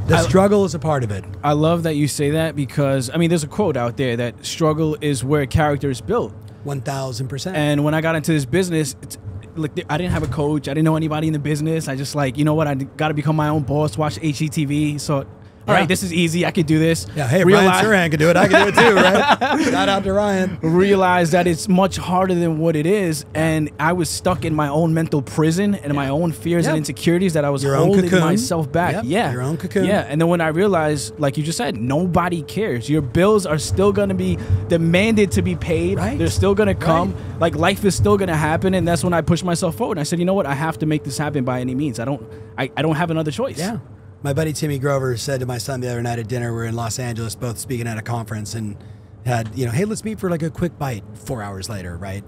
The struggle is a part of it. I love that you say that because, I mean, there's a quote out there that struggle is where character is built. 1,000%. And when I got into this business, like, I didn't have a coach. I didn't know anybody in the business. I just like, you know what? I got to become my own boss, watch HGTV. So, all right, this is easy. I could do this. Yeah, hey, Ryan Serhan can do it. I can do it too, right? Shout out to Ryan. Realize that it's much harder than what it is. And I was stuck in my own mental prison and my own fears and insecurities that I was holding myself back. Your own cocoon. Yeah, and then when I realized, like you just said, nobody cares. Your bills are still going to be demanded to be paid. Right. They're still going to come. Right. Like, life is still going to happen. And that's when I pushed myself forward. And I said, you know what? I have to make this happen by any means. I don't have another choice. Yeah. My buddy Timmy Grover said to my son the other night at dinner, we're in Los Angeles, both speaking at a conference, and had, hey, let's meet for like a quick bite 4 hours later, right?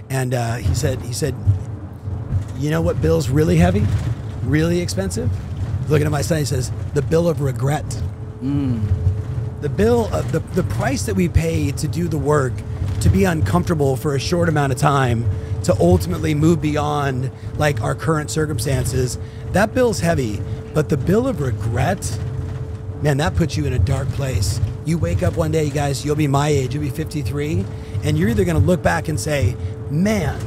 And he said, you know what bill's really heavy, really expensive? Looking at my son, he says, the bill of regret. The bill of the price that we pay to do the work, to be uncomfortable for a short amount of time, to ultimately move beyond like our current circumstances, that bill's heavy. But the bill of regret, man, that puts you in a dark place. You wake up one day, you guys, you'll be my age, you'll be 53, and you're either going to look back and say, man,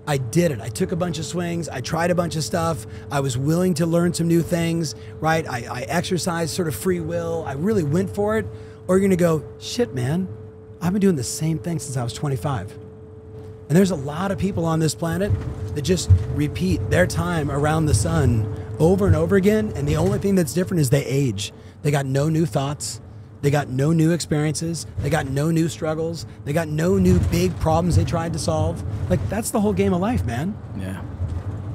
I did it. I took a bunch of swings. I tried a bunch of stuff. I was willing to learn some new things, right? I exercised sort of free will. I really went for it. Or you're going to go, shit, man, I've been doing the same thing since I was 25. And there's a lot of people on this planet that just repeat their time around the sun over and over again. And the only thing that's different is they age. They got no new thoughts. They got no new experiences. They got no new struggles. They got no new big problems they tried to solve. Like, that's the whole game of life, man.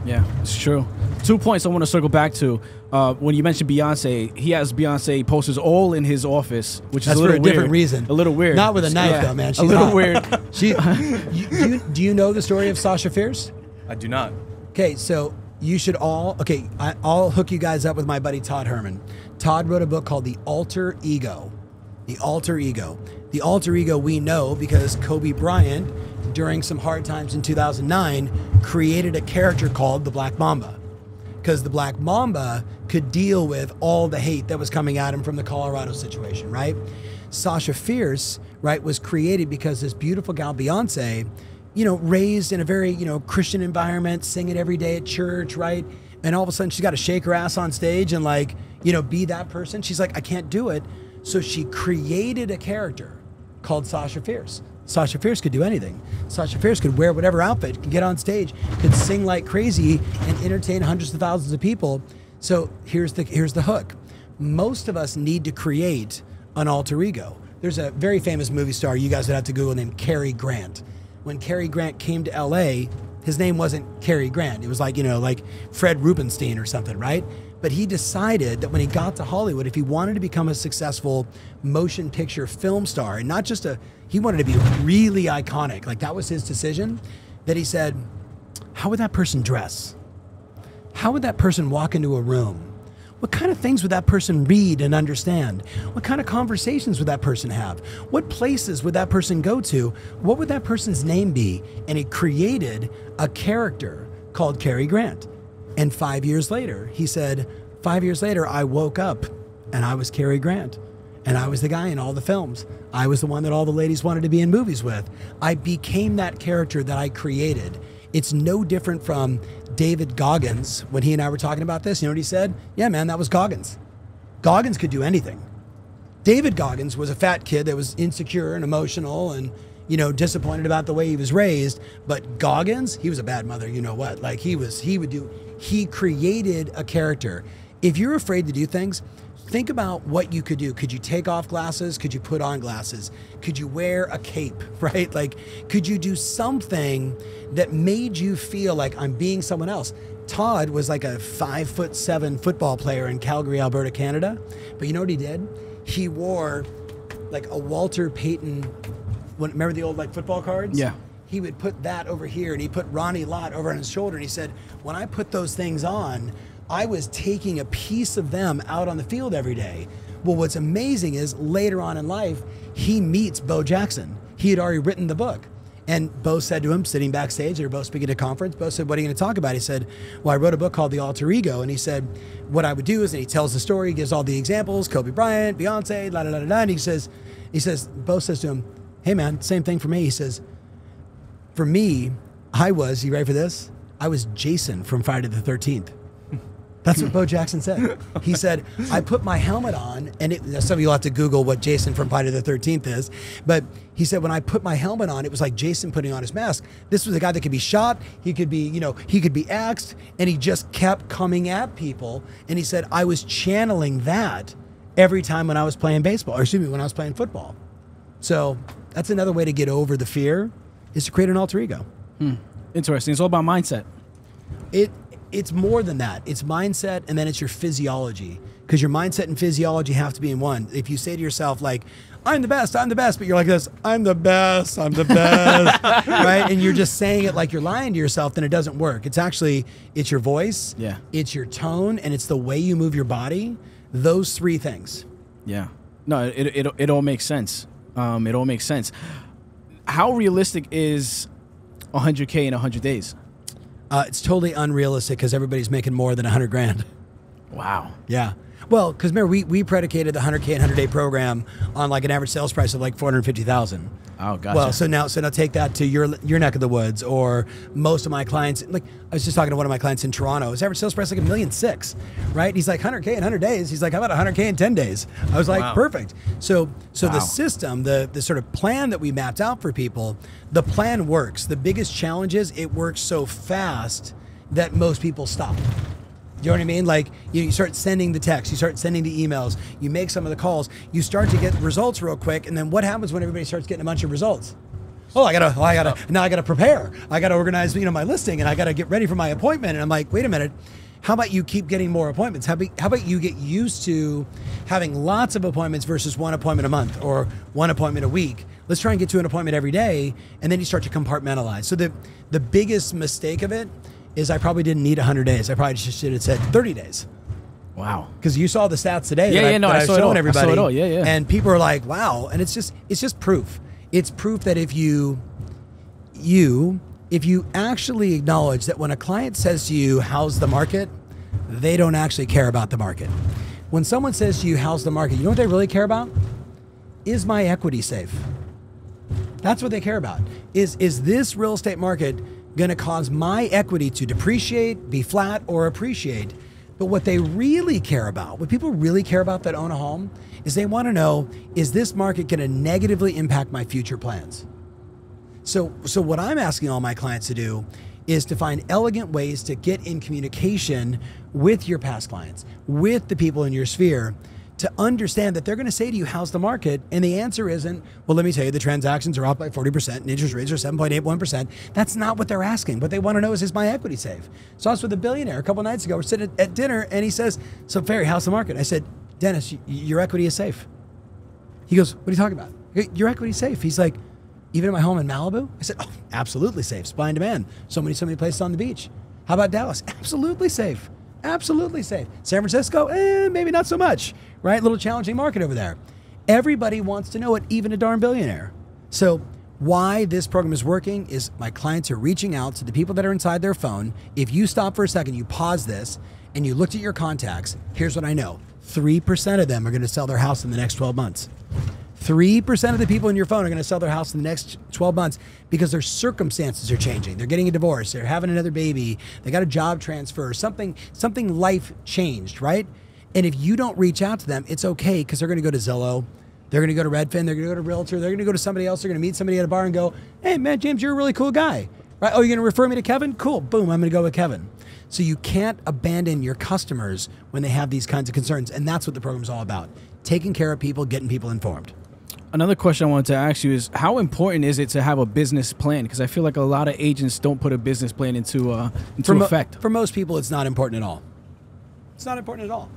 Yeah, it's true. 2 points I want to circle back to. When you mentioned Beyonce, he has Beyonce posters all in his office, which is a little for a weird. different reason. A little weird. Not with a knife, though, man. She's a little hot. weird. Do you know the story of Sasha Fierce? I do not. Okay, so you should all, I'll hook you guys up with my buddy Todd Herman. Todd wrote a book called The Alter Ego. The Alter Ego. The Alter Ego we know because Kobe Bryant, during some hard times in 2009, created a character called the Black Mamba. Because the Black Mamba could deal with all the hate that was coming at him from the Colorado situation, right? Sasha Fierce, right, was created because this beautiful gal Beyonce, raised in a very, Christian environment, singing every day at church, right? And all of a sudden she's got to shake her ass on stage and be that person. She's like, I can't do it. So she created a character called Sasha Fierce. Sasha Fierce could do anything. Sasha Fierce could wear whatever outfit, could get on stage, could sing like crazy and entertain hundreds of thousands of people. So here's the hook. Most of us need to create an alter ego. There's a very famous movie star you guys would have to Google named Cary Grant. When Cary Grant came to LA, his name wasn't Cary Grant. It was like Fred Rubenstein or something, right? But he decided that when he got to Hollywood, if he wanted to become a successful motion picture film star, and not just he wanted to be really iconic, like that was his decision, that he said, how would that person dress? How would that person walk into a room? What kind of things would that person read and understand? What kind of conversations would that person have? What places would that person go to? What would that person's name be? And he created a character called Cary Grant. And 5 years later, he said, 5 years later, I woke up and I was Cary Grant. And I was the guy in all the films. I was the one that all the ladies wanted to be in movies with. I became that character that I created. It's no different from David Goggins. When he and I were talking about this, you know what he said? Yeah, man, that was Goggins. Goggins could do anything. David Goggins was a fat kid that was insecure and emotional and, disappointed about the way he was raised. But Goggins, he was a bad mother, you know what? Like he created a character. If you're afraid to do things, think about what you could do. Could you take off glasses? Could you put on glasses? Could you wear a cape, right? Like, could you do something that made you feel like I'm being someone else? Todd was like a 5'7" football player in Calgary, Alberta, Canada. But you know what he did? He wore like a Walter Payton, remember the old football cards? Yeah. He would put that over here and he put Ronnie Lott over on his shoulder. And he said, when I put those things on, I was taking a piece of them out on the field every day. Well, what's amazing is later on in life, he meets Bo Jackson. He had already written the book. And Bo said to him, sitting backstage, they were both speaking at a conference, Bo said, what are you going to talk about? He said, well, I wrote a book called The Alter Ego. And he said, what I would do is, and he tells the story, gives all the examples, Kobe Bryant, Beyonce, la, la, la, la, and he says, Bo says to him, hey man, same thing for me. He says, for me, you ready for this? I was Jason from Friday the 13th. That's what Bo Jackson said. He said, I put my helmet on, and some of you will have to Google what Jason from Friday the 13th is, but he said, when I put my helmet on, it was like Jason putting on his mask. This was a guy that could be shot, he could be, he could be axed, and he just kept coming at people. And he said, I was channeling that every time when I was playing baseball, when I was playing football. So that's another way to get over the fear, is to create an alter ego. Interesting. It's all about mindset. It's more than that. It's mindset, and then it's your physiology. Because your mindset and physiology have to be in one. If you say to yourself, like, I'm the best, but you're like this, I'm the best, right? And you're just saying it like you're lying to yourself, then it doesn't work. It's your voice, it's your tone, and it's the way you move your body. Those three things. Yeah. No, it all makes sense. It all makes sense. How realistic is 100K in 100 days? It's totally unrealistic because everybody's making more than 100 grand. Wow. Yeah. Well, because remember, we predicated the 100K and 100-day program on like an average sales price of like 450,000. Oh, gotcha. Well, so now take that to your neck of the woods, or most of my clients. Like I was just talking to one of my clients in Toronto. His average sales price like $1.6 million, right? He's like 100K in 100 days. He's like, how about 100K in 10 days? I was like, wow. Perfect. So the system, the sort of plan that we mapped out for people, the plan works. The biggest challenge is it works so fast that most people stop. You know what I mean? Like you start sending the texts, you start sending the emails, you make some of the calls, you start to get results real quick, and then what happens when everybody starts getting a bunch of results? Now I gotta prepare. I gotta organize, my listing, and I gotta get ready for my appointment. And I'm like, wait a minute, how about you keep getting more appointments? How about you get used to having lots of appointments versus one appointment a month or one appointment a week? Let's try and get to an appointment every day, and then you start to compartmentalize. So the biggest mistake of it is I probably didn't need 100 days. I probably just should have said 30 days. Wow. Because you saw the stats today I was saw showing it everybody. I saw it all. Yeah. And people are like, wow. And it's just proof. It's proof that if you actually acknowledge that when a client says to you, how's the market? They don't actually care about the market. When someone says to you, how's the market? You know what they really care about? Is my equity safe? That's what they care about. Is this real estate market going to cause my equity to depreciate, be flat, or appreciate? But what they really care about, what people really care about that own a home, is they want to know, is this market going to negatively impact my future plans? So what I'm asking all my clients to do is to find elegant ways to get in communication with your past clients, with the people in your sphere, to understand that they're going to say to you, how's the market? And the answer isn't, well, let me tell you, the transactions are off by 40% and interest rates are 7.81%. That's not what they're asking. What they want to know is my equity safe? So I was with a billionaire a couple nights ago. We're sitting at dinner and he says, so Ferry, how's the market? I said, Dennis, your equity is safe. He goes, what are you talking about? Your equity is safe. He's like, even in my home in Malibu? I said, oh, absolutely safe. Supply and demand. So many places on the beach. How about Dallas? Absolutely safe. Absolutely safe. San Francisco? Maybe not so much, right? A little challenging market over there. Everybody wants to know it, even a darn billionaire. So why this program is working is my clients are reaching out to the people that are inside their phone. If you stop for a second, you pause this, and you looked at your contacts, here's what I know. 3% of them are going to sell their house in the next 12 months. 3% of the people in your phone are going to sell their house in the next 12 months because their circumstances are changing. They're getting a divorce. They're having another baby. They got a job transfer. Something life changed, right? And if you don't reach out to them, it's okay because they're going to go to Zillow. They're going to go to Redfin. They're going to go to Realtor. They're going to go to somebody else. They're going to meet somebody at a bar and go, hey, man, James, you're a really cool guy. Right? Oh, you're going to refer me to Kevin? Cool. Boom, I'm going to go with Kevin. So you can't abandon your customers when they have these kinds of concerns. And that's what the program's all about. Taking care of people, getting people informed. Another question I wanted to ask you is, how important is it to have a business plan? Because I feel like a lot of agents don't put a business plan into effect. For most people, it's not important at all. It's not important at all.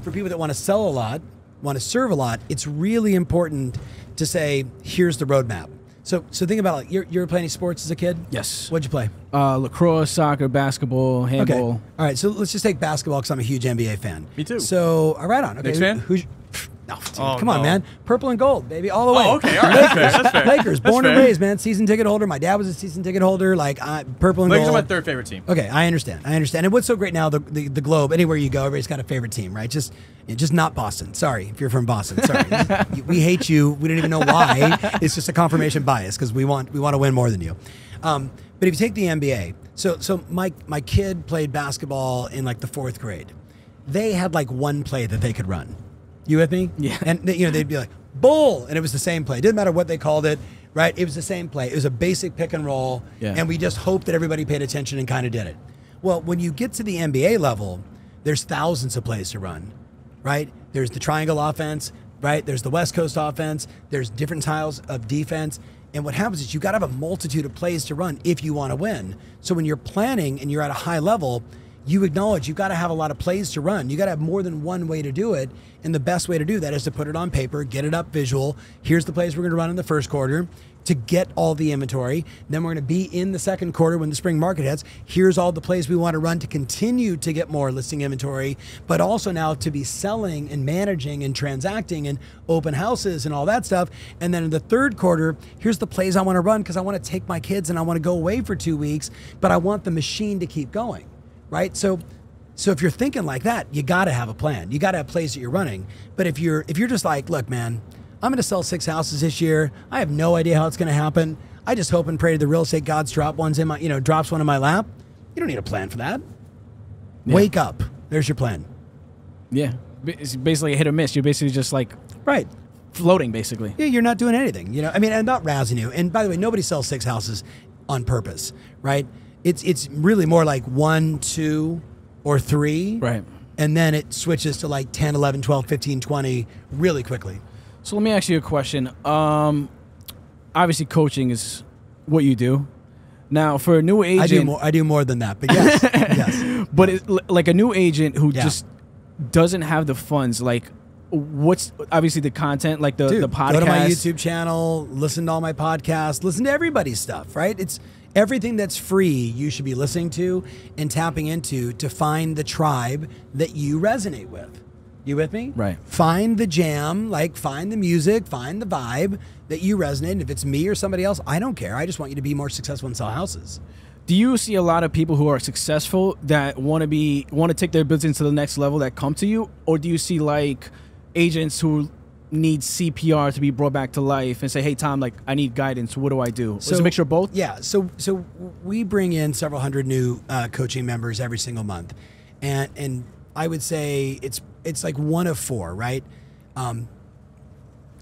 For people that want to sell a lot, want to serve a lot, it's really important to say, here's the roadmap. So think about it. You were playing sports as a kid? Yes. What'd you play? Lacrosse, soccer, basketball, handball. Okay. All right, so let's just take basketball because I'm a huge NBA fan. Me too. So, right on. Okay. Knicks fan? No, dude, Oh, come on, no. man. Purple and gold, baby, all the way. Oh, okay, all right. That's fair. Lakers, That's born fair. and raised, man. Season ticket holder. My dad was a season ticket holder. Like purple and Lakers gold. are my third favorite team. Okay, I understand. And what's so great now, the globe, anywhere you go, everybody's got a favorite team, right? Just not Boston. Sorry, if you're from Boston. Sorry. We hate you. We don't even know why. It's just a confirmation bias because we want to win more than you. But if you take the NBA, so my kid played basketball in like the 4th grade. They had like one play that they could run. You with me? Yeah. And they'd be like, bull, and it was the same play. It didn't matter what they called it, right? It was the same play. It was a basic pick and roll, and we just hoped that everybody paid attention and kind of did it. Well, when you get to the NBA level, there's thousands of plays to run, right? There's the triangle offense, right? There's the West Coast offense. There's different styles of defense. And what happens is you got to have a multitude of plays to run if you want to win. So when you're planning and you're at a high level, you acknowledge you've got to have a lot of plays to run. You got to have more than one way to do it. And the best way to do that is to put it on paper, get it up visual. Here's the plays we're going to run in the first quarter to get all the inventory. Then we're going to be in the second quarter when the spring market hits. Here's all the plays we want to run to continue to get more listing inventory, but also now to be selling and managing and transacting and open houses and all that stuff. And then in the third quarter, here's the plays I want to run because I want to take my kids and I want to go away for 2 weeks, but I want the machine to keep going. Right? So So if you're thinking like that, you got to have a plan. You got to have plays that you're running. But if you're just like, look, man, I'm going to sell 6 houses this year. I have no idea how it's going to happen. I just hope and pray to the real estate gods drops one in my lap. You don't need a plan for that. Yeah. Wake up. There's your plan. Yeah. It's basically a hit or miss. You're basically just like floating, basically. Yeah, you're not doing anything. I mean, I'm not razzing you. And by the way, nobody sells 6 houses on purpose, right? It's really more like 1, 2, or 3. Right. And then it switches to like 10, 11, 12, 15, 20 really quickly. So let me ask you a question. Obviously, coaching is what you do. Now, for a new agent... I do more than that, but yes. Yes. But like a new agent who just doesn't have the funds, like what's obviously the content, like the podcast? Go to my YouTube channel, listen to all my podcasts, listen to everybody's stuff, right? It's everything that's free you should be listening to and tapping into to find the tribe that you resonate with. You with me? Right. Find the jam, like find the music, find the vibe that you resonate. And if it's me or somebody else, I don't care. I just want you to be more successful and sell houses. Do you see a lot of people who are successful that want to take their business to the next level that come to you? Or do you see like agents who need CPR to be brought back to life and say, hey, Tom, like I need guidance. What do I do? So, is it a mixture of both? Yeah. So we bring in several hundred new coaching members every single month. And I would say it's like one of 4, right?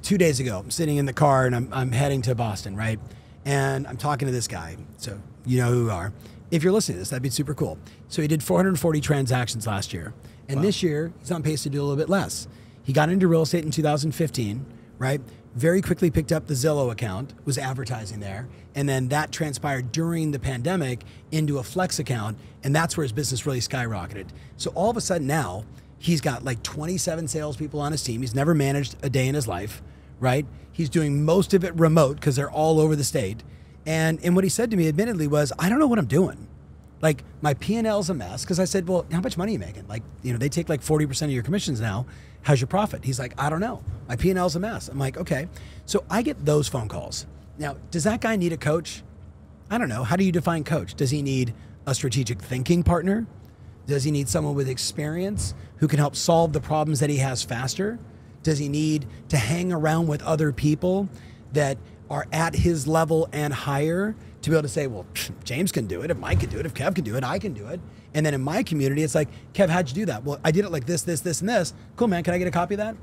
2 days ago, I'm sitting in the car and I'm heading to Boston, right? And I'm talking to this guy. So you know who you are. If you're listening to this, that'd be super cool. So he did 440 transactions last year. And this year, he's on pace to do a little bit less. He got into real estate in 2015, right? Very quickly picked up the Zillow account, was advertising there. And then that transpired during the pandemic into a Flex account. And that's where his business really skyrocketed. So all of a sudden now, he's got like 27 salespeople on his team. He's never managed a day in his life, right? He's doing most of it remote because they're all over the state. And what he said to me, admittedly, was, I don't know what I'm doing. Like, my P&L's a mess. Because I said, well, how much money are you making? Like, they take like 40% of your commissions now. How's your profit? He's like, I don't know. My P&L's a mess. I'm like, okay. So I get those phone calls. Now, does that guy need a coach? I don't know. How do you define coach? Does he need a strategic thinking partner? Does he need someone with experience who can help solve the problems that he has faster? Does he need to hang around with other people that are at his level and higher to be able to say, well, James can do it. If Mike can do it, if Kev can do it, I can do it. And then in my community, it's like, Kev, how'd you do that? Well, I did it like this, this, this, and this. Cool, man. Can I get a copy of that?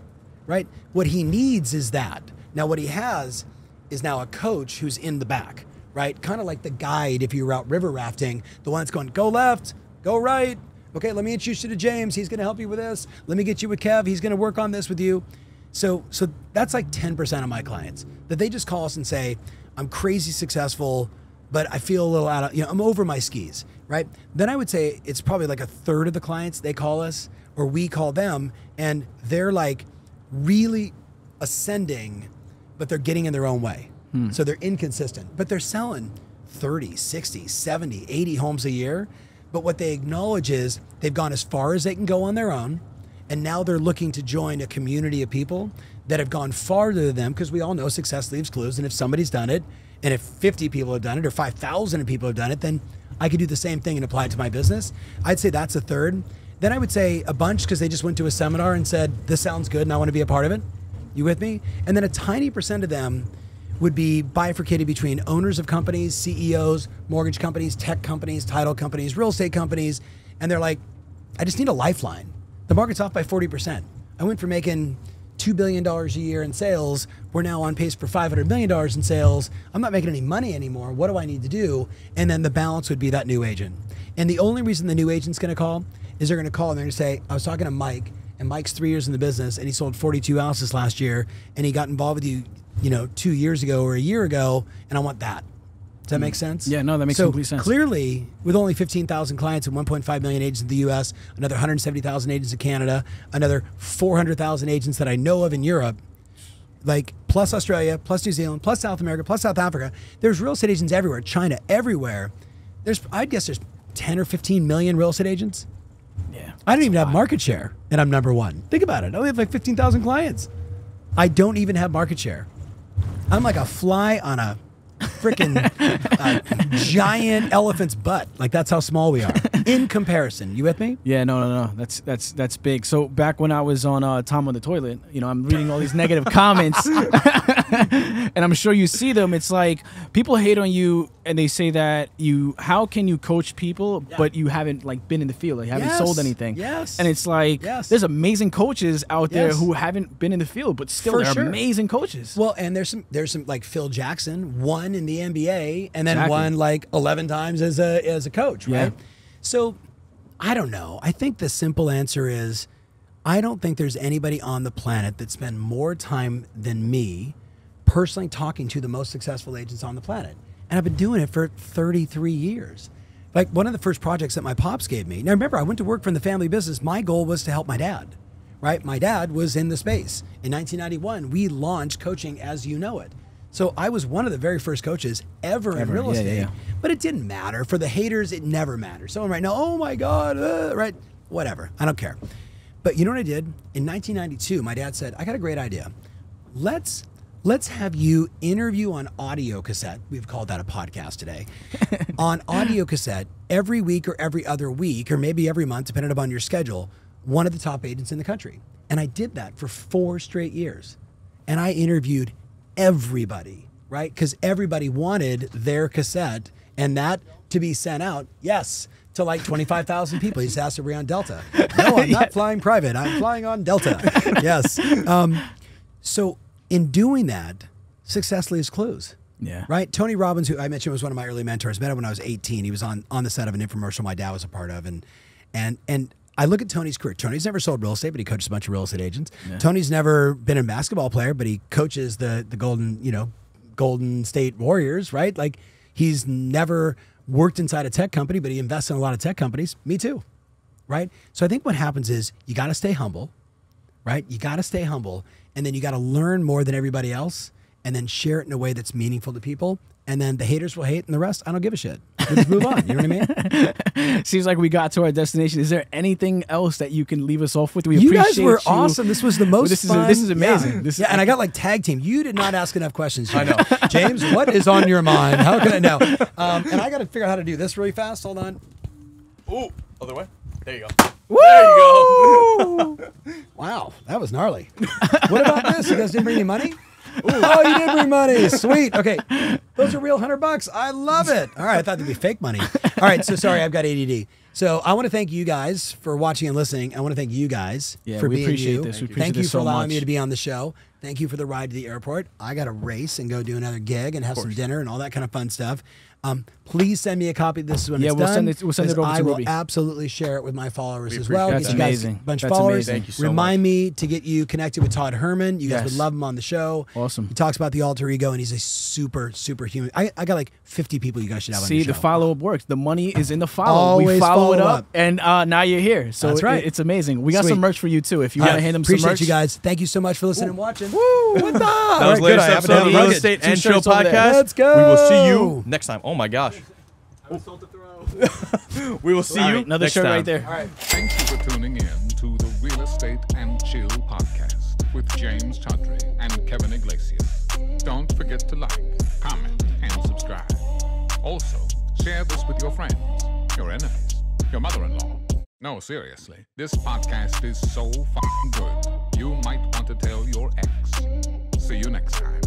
Right? What he needs is that. Now, what he has is now a coach who's in the back, right? Kind of like the guide if you were out river rafting, the one that's going, go left, go right. Okay, let me introduce you to James. He's going to help you with this. Let me get you with Kev. He's going to work on this with you. So that's like 10% of my clients that they just call us and say, I'm crazy successful, but I feel a little out of, I'm over my skis, right? Then I would say it's probably like a third of the clients, they call us or we call them, and they're like really ascending, but they're getting in their own way. So they're inconsistent, but they're selling 30, 60, 70, 80 homes a year. But what they acknowledge is they've gone as far as they can go on their own. And now they're looking to join a community of people that have gone farther than them, because we all know success leaves clues. And if somebody's done it, and if 50 people have done it, or 5,000 people have done it, then I could do the same thing and apply it to my business. I'd say that's a third. Then I would say a bunch because they just went to a seminar and said, this sounds good and I want to be a part of it. You with me? And then a tiny percent of them would be bifurcated between owners of companies, CEOs, mortgage companies, tech companies, title companies, real estate companies. And they're like, I just need a lifeline. The market's off by 40%. I went from making $2 billion a year in sales. We're now on pace for $500 million in sales. I'm not making any money anymore. What do I need to do? And then the balance would be that new agent. And the only reason the new agent's going to call is they're going to call and they're going to say, I was talking to Mike, and Mike's 3 years in the business, and he sold 42 houses last year, and he got involved with you, 2 years ago or a year ago, and I want that. Does that make sense? Yeah, no, that makes complete sense. Clearly, with only 15,000 clients and 1.5 million agents in the US, another 170,000 agents in Canada, another 400,000 agents that I know of in Europe, like plus Australia, plus New Zealand, plus South America, plus South Africa, there's real estate agents everywhere, China, everywhere. I'd guess there's 10 or 15 million real estate agents. Yeah. I don't even have market share, and I'm number one. Think about it. I only have like 15,000 clients. I don't even have market share. I'm like a fly on a freaking giant elephant's butt. Like, that's how small we are in comparison. You with me? Yeah, no. That's big. So back when I was on Tom on the Toilet, I'm reading all these negative comments, and I'm sure you see them. It's like people hate on you, and they say that how can you coach people, but you haven't like been in the field, like you haven't sold anything. Yes. And it's like there's amazing coaches out there who haven't been in the field, but still they're amazing coaches. Well, and there's some like Phil Jackson won in the NBA and then won like 11 times as a coach, right? Yeah. So I don't know. I think the simple answer is I don't think there's anybody on the planet that spent more time than me personally talking to the most successful agents on the planet. And I've been doing it for 33 years. Like, one of the first projects that my pops gave me. Now, remember, I went to work from the family business. My goal was to help my dad, right? My dad was in the space. In 1991, we launched Coaching As You Know It. So I was one of the very first coaches ever in real estate. Yeah. But it didn't matter. For the haters, it never mattered. Someone right now, oh my God, right? Whatever. I don't care. But you know what I did? In 1992, my dad said, I got a great idea. Let's have you interview on audio cassette. We've called that a podcast today. On audio cassette, every week or every other week, or maybe every month, depending upon your schedule, one of the top agents in the country. And I did that for 4 straight years. And I interviewed everybody, right? Because everybody wanted their cassette and that to be sent out, to like 25,000 people. He just asked if we're on Delta. No, I'm not flying private. I'm flying on Delta. Yes. So in doing that, success leaves clues. Yeah. Right? Tony Robbins, who I mentioned was one of my early mentors, met him when I was 18. He was on the set of an infomercial my dad was a part of. And I look at Tony's career. Tony's never sold real estate, but he coaches a bunch of real estate agents. Yeah. Tony's never been a basketball player, but he coaches the Golden State Warriors, right? Like, he's never worked inside a tech company, but he invests in a lot of tech companies. Me too, right? So I think what happens is you got to stay humble, right? You got to stay humble, and then you got to learn more than everybody else, and then share it in a way that's meaningful to people. And then the haters will hate, and the rest, I don't give a shit. We just move on. You know what I mean? Seems like we got to our destination. Is there anything else that you can leave us off with? You guys were awesome. This was the most fun. This is amazing. Yeah. And I got like tag team. You did not ask enough questions. I know. James, what is on your mind? How can I know? And I got to figure out how to do this really fast. Hold on. Ooh, other way. There you go. Woo! There you go. Wow, that was gnarly. What about this? You guys didn't bring any money? Ooh. Oh, you did bring money. Sweet. Okay. Those are real $100. I love it. All right. I thought they'd be fake money. All right. So sorry, I've got ADD. So I want to thank you guys for watching and listening. I want to thank you guys for being you. This. Thank you for allowing me to be on the show. Thank you for the ride to the airport. I got to race and go do another gig and have some dinner and all that kind of fun stuff. Please send me a copy of this when it's done. We'll send it over to I will Ruby. absolutely share it with my followers as well. That's amazing. A bunch of followers. Amazing. Thank you so Remind me to get you connected with Todd Herman. You guys would love him on the show. Awesome. He talks about the alter ego, and he's a super, super human. I got like 50 people you guys should have on your show. See, the follow-up works. The money is in the follow. Always we follow it up. And now you're here. So that's right. It's amazing. We got some merch for you, too. If you want to hand them some merch. Appreciate you guys. Thank you so much for listening and watching. Woo! What the? That was the latest episode of the Real Estate and Show podcast. Let's go. We will see you next time. Oh, my gosh. We will see you another next shirt time. right there. All right. Thank you for tuning in to the Real Estate and Chill podcast with James Chaudhry and Kevin Iglesias. Don't forget to like, comment, and subscribe. Also, share this with your friends, your enemies, your mother-in-law. No, seriously, this podcast is so fucking good, you might want to tell your ex. See you next time.